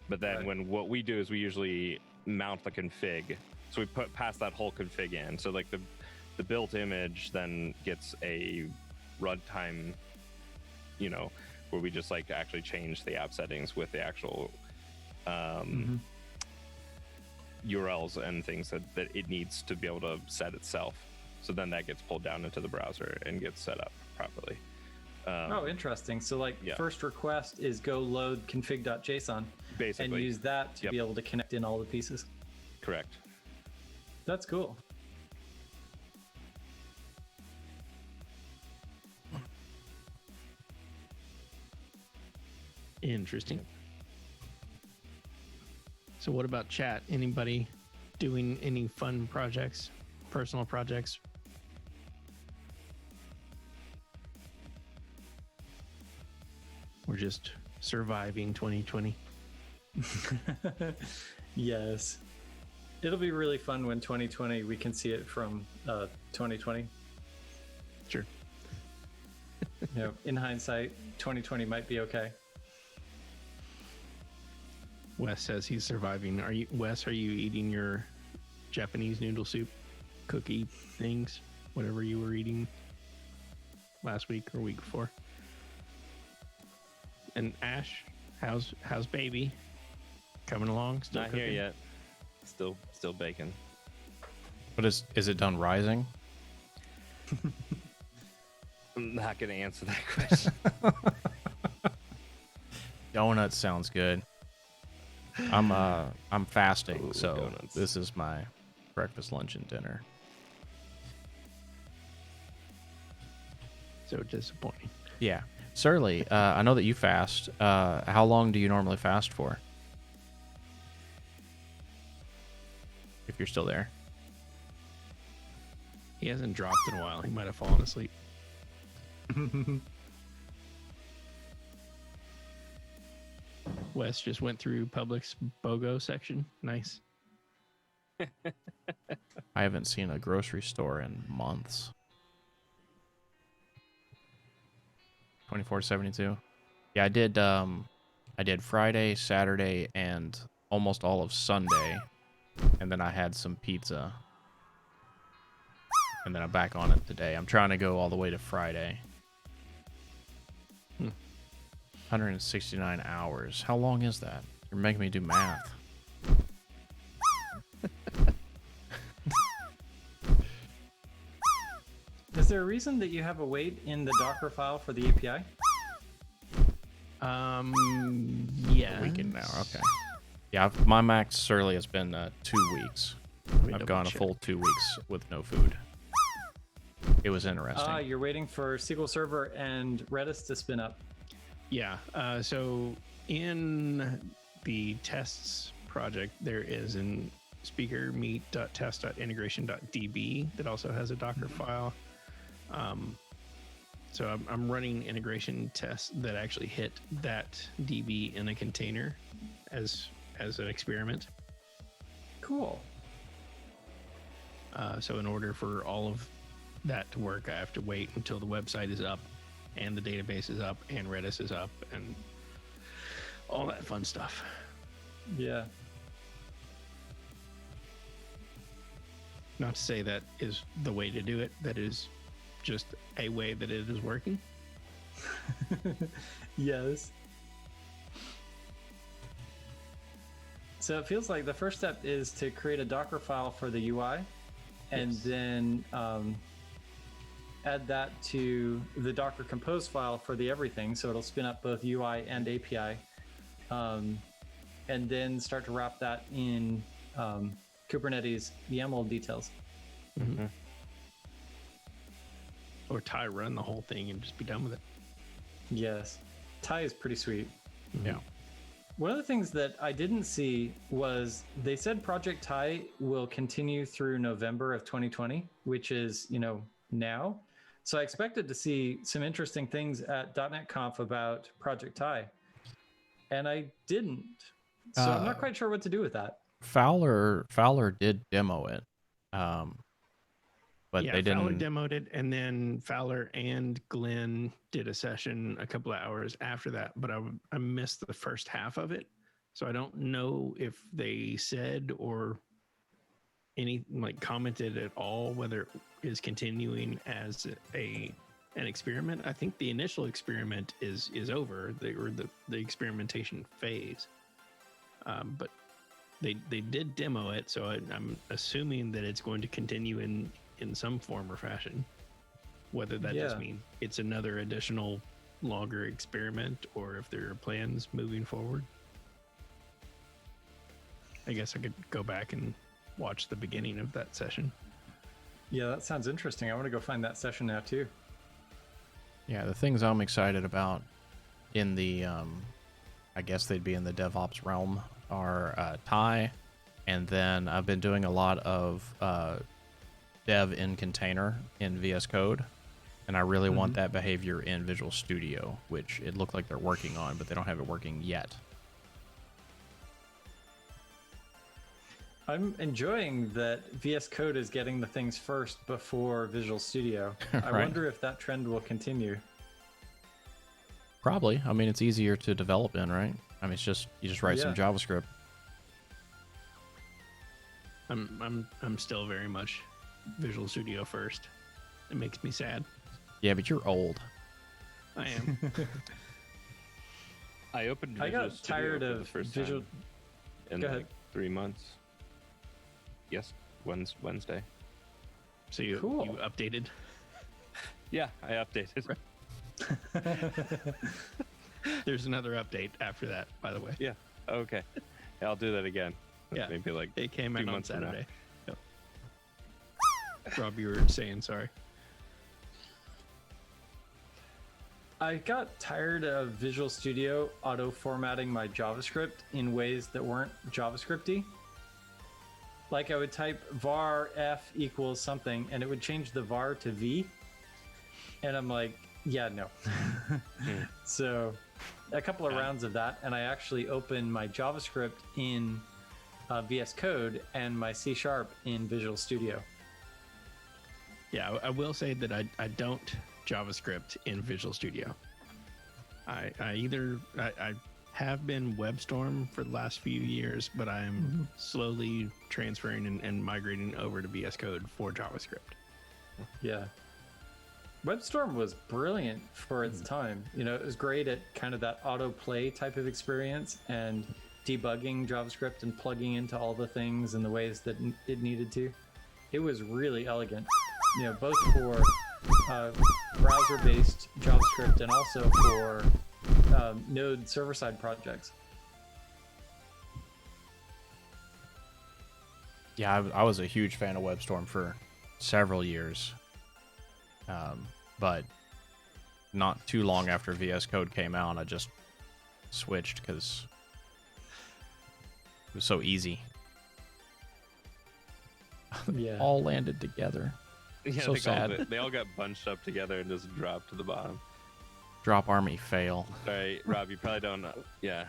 But then what we do is we usually mount the config. So we pass that whole config in. So like the built image then gets a runtime, where we just like actually change the app settings with the actual URLs and things that it needs to be able to set itself. So then that gets pulled down into the browser and gets set up properly. Interesting. So first request is go load config.json, basically, and use that to be able to connect in all the pieces. Correct. That's cool. Interesting. So what about chat? Anybody doing any fun projects, personal projects? Or just surviving 2020? Yes. It'll be really fun when 2020, we can see it from 2020. Sure. In hindsight, 2020 might be okay. Wes says he's surviving. Are you eating your Japanese noodle soup cookie things? Whatever you were eating last week or week before. And Ash, how's baby? Coming along? Still Not cooking? here yet. Still baking. But is it done rising? I'm not gonna answer that question. Donuts sounds good. I'm fasting, Ooh, so donuts. this is my breakfast, lunch, and dinner. So disappointing. Yeah. Surly, I know that you fast. How long do you normally fast for? If you're still there. He hasn't dropped in a while. He might have fallen asleep. Wes just went through Publix BOGO section. Nice. I haven't seen a grocery store in months. 2472. Yeah, I did Friday, Saturday, and almost all of Sunday, and then I had some pizza, and then I'm back on it today. I'm trying to go all the way to Friday. 169 hours. How long is that? You're making me do math. Is there a reason that you have a wait in the Docker file for the API? Yeah. A week in now. Okay. Yeah, my max surly has been 2 weeks. I've gone a full 2 weeks with no food. It was interesting. You're waiting for SQL Server and Redis to spin up. Yeah. So in the tests project, there is an speaker meet.test.integration.db that also has a Docker file. So I'm running integration tests that actually hit that DB in a container as an experiment. Cool. So in order for all of that to work, I have to wait until the website is up and the database is up and Redis is up and all that fun stuff. Yeah. Not to say that is the way to do it. That is just a way that it is working. Yes. So it feels like the first step is to create a Docker file for the UI and then add that to the Docker Compose file for the everything. So it'll spin up both UI and API. And then start to wrap that in Kubernetes YAML details. Mm-hmm. Or Ty run the whole thing and just be done with it. Yes. Ty is pretty sweet. Yeah. One of the things that I didn't see was they said Project Ty will continue through November of 2020, which is, now. So I expected to see some interesting things at .NET Conf about Project Ty, and I didn't. So I'm not quite sure what to do with that. Fowler did demo it, but yeah, they didn't. Fowler demoed it, and then Fowler and Glenn did a session a couple of hours after that. But I missed the first half of it, so I don't know if they said or commented at all whether it is continuing as an experiment. I think the initial experiment is over. The experimentation phase, but they did demo it, so I'm assuming that it's going to continue in some form or fashion. Whether that just means it's another additional longer experiment or if there are plans moving forward. I guess I could go back and watch the beginning of that session. Yeah, that sounds interesting. I want to go find that session now too. Yeah, the things I'm excited about in the, I guess they'd be in the DevOps realm, are Ty, and then I've been doing a lot of dev in container in VS Code, and I really want that behavior in Visual Studio, which it looked like they're working on, but they don't have it working yet. I'm enjoying that VS Code is getting the things first before Visual Studio. I Right. wonder if that trend will continue. Probably. I mean, it's easier to develop in, right? I mean, it's just you just write some JavaScript. I'm still very much Visual Studio first. It makes me sad. Yeah, but you're old. I am. I opened I Visual got Studio tired for of the first Visual. time in Go like ahead. 3 months. Yes, Wednesday. So you Cool. updated. Yeah, I updated. There's another update after that, by the way. Yeah. Okay. Yeah, I'll do that again. Yeah. Maybe like It came 2 out on months from now. Saturday. Yep. Rob, you were saying sorry. I got tired of Visual Studio auto formatting my JavaScript in ways that weren't JavaScripty. Like I would type var f equals something and it would change the var to v. And I'm like, yeah, no. So a couple of rounds of that, and I actually opened my JavaScript in VS Code and my C# in Visual Studio. Yeah, I will say that I don't JavaScript in Visual Studio. I have been WebStorm for the last few years, but I'm slowly transferring and migrating over to VS Code for JavaScript. Yeah. WebStorm was brilliant for its time. You know, it was great at kind of that autoplay type of experience and debugging JavaScript and plugging into all the things in the ways that it needed to. It was really elegant, you know, both for browser-based JavaScript and also for Node server-side projects. Yeah, I was a huge fan of WebStorm for several years. But not too long after VS Code came out, I just switched because it was so easy. Yeah. All landed together. Yeah, So sad. They all got bunched up together and just dropped to the bottom. Drop army fail. All right, Rob, you probably don't know. Yeah,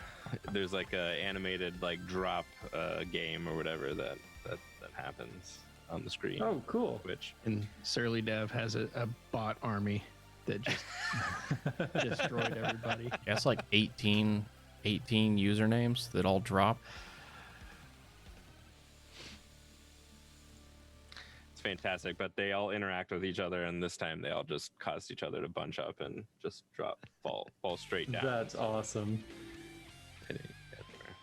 there's like a animated like drop game or whatever that happens on the screen. Oh, cool. Which And Surly Dev has a bot army that just destroyed everybody. Yeah, it's like 18 usernames that all drop. it's fantastic, but they all interact with each other, and this time they all just caused each other to bunch up and just fall straight down. That's awesome. Hitting everywhere.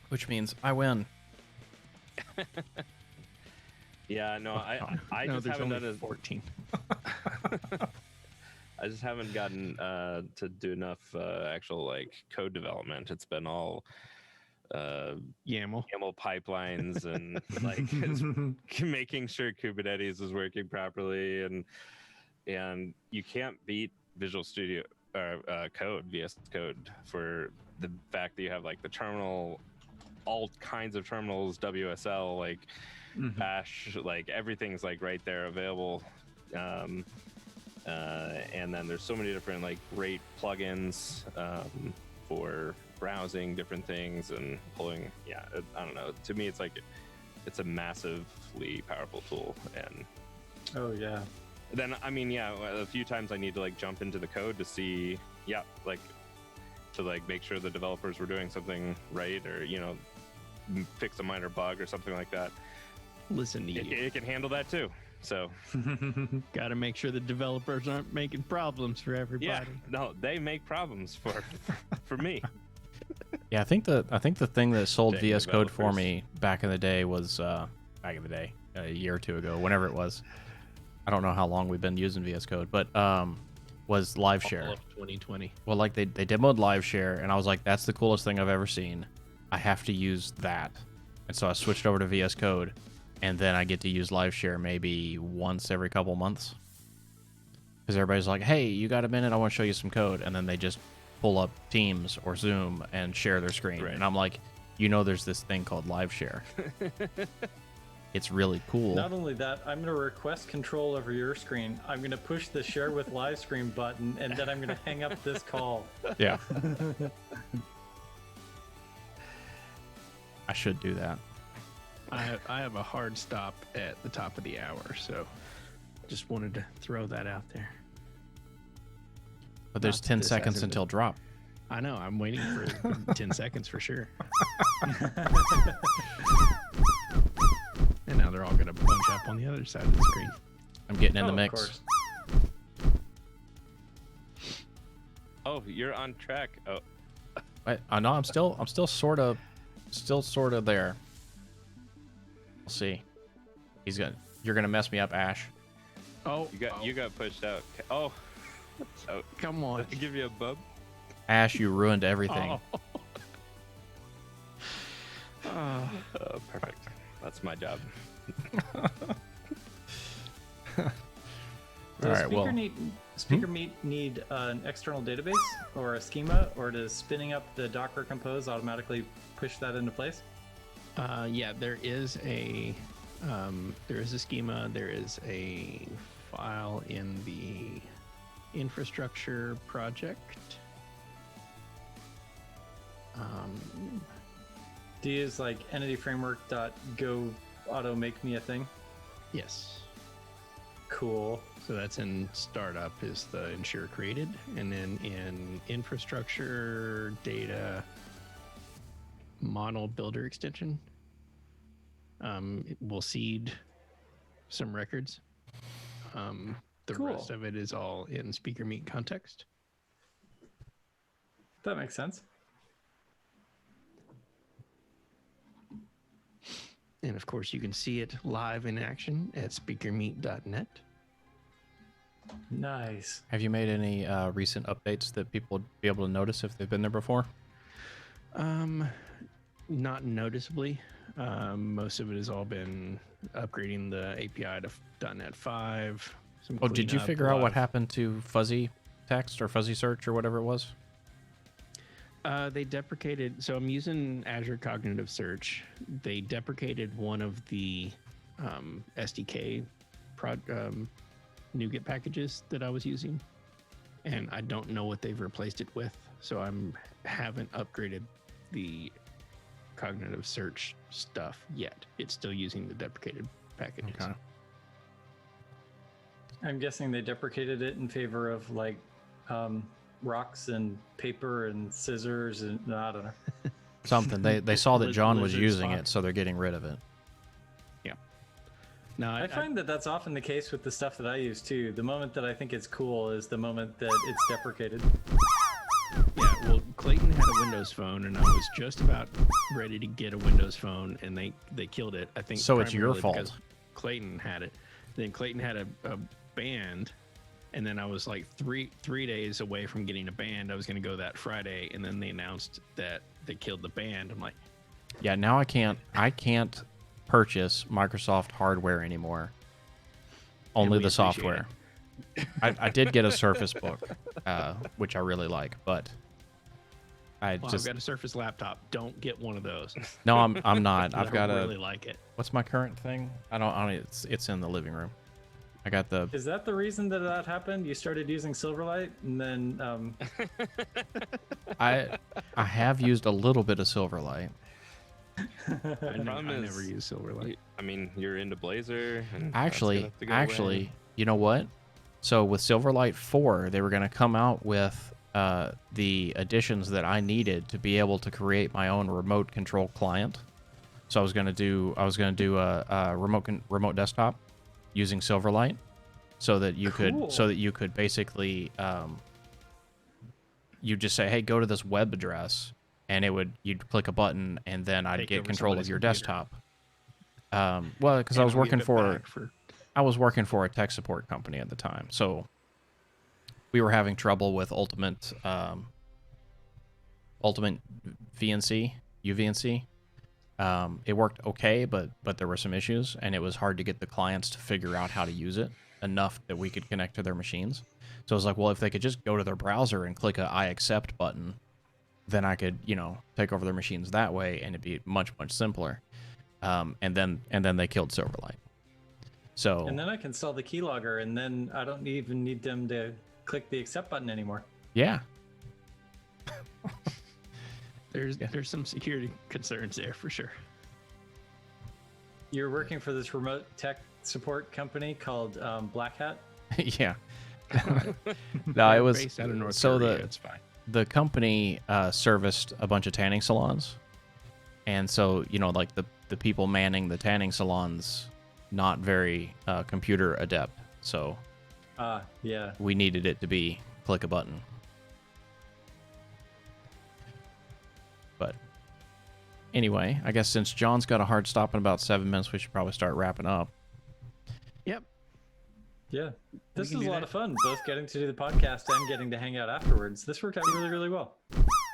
Which means I win. Yeah, no, I No, just there's haven't only done it. 14. I just haven't gotten to do enough actual like code development. It's been all YAML. YAML pipelines and like making sure Kubernetes is working properly, and you can't beat Visual Studio or VS Code for the fact that you have like the terminal, all kinds of terminals, WSL, like Bash, like everything's like right there available. And then there's so many different like great plugins for browsing different things and pulling. Yeah, I don't know. To me, it's like it's a massively powerful tool. And Oh, yeah. then I mean, yeah, a few times I need to like jump into the code to see, yeah, like to like make sure the developers were doing something right, or you know, fix a minor bug or something like that. Listen to you. It can handle that too. So Got to make sure the developers aren't making problems for everybody. yeah, no, they make problems for me. Yeah, I think the thing that sold Dang VS Code for developers. me back in the day was a year or two ago, whenever it was. I don't know how long we've been using VS Code, but was live All share. of 2020. Well, like they demoed live share, and I was like, that's the coolest thing I've ever seen. I have to use that, and so I switched over to VS Code, and then I get to use live share maybe once every couple months. Because everybody's like, hey, you got a minute? I want to show you some code, and then they just pull up Teams or Zoom and share their screen, Right. and I'm like, you know, there's this thing called live share. It's really cool. Not only that, I'm going to request control over your screen. I'm going to push the share with live screen button, and then I'm going to hang up this call. Yeah. I should do that. I have a hard stop at the top of the hour, so just wanted to throw that out there. But there's Not 10 this seconds hasn't until drop. I know. I'm waiting for 10 seconds for sure. And now they're all going to bunch up on the other side of the screen. I'm getting in the Of mix. course. Oh, you're on track. Oh, I know I'm still sort of there. We'll see. You're gonna mess me up, Ash. Oh, you got pushed out. Oh, come on. did I give you a bub? Ash, you ruined everything. Oh. Oh, perfect. That's my job. Does All right, well, Speaker need an external database or a schema, or does spinning up the Docker Compose automatically push that into place? Yeah, there is a schema. There is a file in the infrastructure project. Do you use like entityframework.go auto make me a thing? Yes. Cool. So that's in startup is the ensure created, and then in infrastructure data model builder extension, we'll seed some records. The Cool. rest of it is all in speaker meet context. That makes sense. And of course, you can see it live in action at speakermeet.net. Nice. Have you made any recent updates that people would be able to notice if they've been there before? Not noticeably. Most of it has all been upgrading the API to .NET 5. Oh, did you figure out what happened to fuzzy text or fuzzy search or whatever it was? They deprecated. So I'm using Azure Cognitive Search. They deprecated one of the SDK NuGet packages that I was using, and I don't know what they've replaced it with. So haven't upgraded the Cognitive Search stuff yet. It's still using the deprecated packages. Okay. I'm guessing they deprecated it in favor of like rocks and paper and scissors and no, I don't know. Something. They saw that John was Lizard using spot. it, so they're getting rid of it. No, I find that that's often the case with the stuff that I use too. The moment that I think it's cool is the moment that it's deprecated. yeah. Well, Clayton had a Windows phone, and I was just about ready to get a Windows phone, and they killed it. I think So it's your primarily fault. because Clayton had it. Then Clayton had a band, and then I was like three days away from getting a band. I was going to go that Friday, and then they announced that they killed the band. I'm like, Yeah, now I can't purchase Microsoft hardware anymore. Only we the appreciate software. I did get a Surface Book, which I really like, but I well, just I've got a Surface laptop. Don't get one of those. no, I'm not. I've got I a really like it. what's my current thing? I don't. It's in the living room. I got the Is that the reason that happened? You started using Silverlight and then I have used a little bit of Silverlight. I problem never is- use Silverlight. I mean, you're into Blazor. And that's Actually, gonna have to go away. you know what? So with Silverlight 4, they were going to come out with the additions that I needed to be able to create my own remote control client. So I was going to do a remote desktop using Silverlight, so that you could basically you just say, hey, go to this web address, and you'd click a button, and then I'd Take get over control of somebody's your computer. desktop. Well, because I And was I'll working give it for back I was working for a tech support company at the time, so we were having trouble with Ultimate VNC, UVNC. It worked okay, but there were some issues, and it was hard to get the clients to figure out how to use it enough that we could connect to their machines. So I was like, well, if they could just go to their browser and click a I accept button, then I could, take over their machines that way, and it'd be much, much simpler. And then they killed Silverlight. So and then I can install the keylogger and then I don't even need them to click the accept button anymore. yeah, There's some security concerns there for sure. You're working for this remote tech support company called Black Hat. yeah. No, They're it was based out of North so Korea. It's fine. the company serviced a bunch of tanning salons, and so like the people manning the tanning salons, not very computer adept, so Yeah. we needed it to be click a button. But anyway, I guess since John's got a hard stop in about 7 minutes, we should probably start wrapping up. Yep. Yeah. This can was a do lot that. of fun, both getting to do the podcast and getting to hang out afterwards. This worked out really, really well.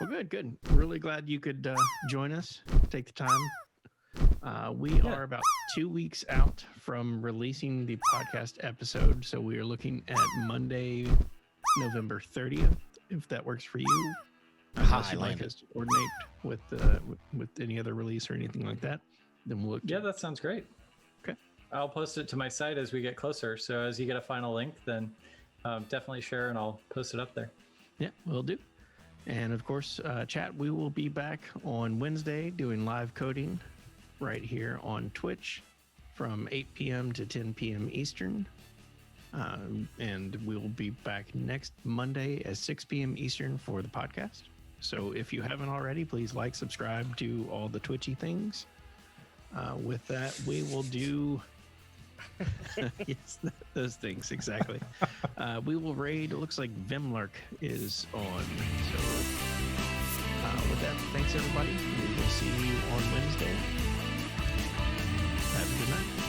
Well, good. Really glad you could join us. Take the time. We are about 2 weeks out from releasing the podcast episode, so we are looking at Monday, November 30th, if that works for you. Unless you'd like Highlander. us to coordinate with any other release or anything like that, then we'll look. Yeah, that sounds great. Okay. I'll post it to my site as we get closer. So as you get a final link, then definitely share and I'll post it up there. Yeah, we'll do. And of course, chat, we will be back on Wednesday doing live coding right here on Twitch from 8 p.m. to 10 p.m. Eastern. And we'll be back next Monday at 6 p.m. Eastern for the podcast. So if you haven't already, please like, subscribe, do all the Twitchy things. With that, we will do yes, those things exactly. We will raid. It looks like Vimlark is on. So with that, thanks everybody. We will see you on Wednesday. Have a good night.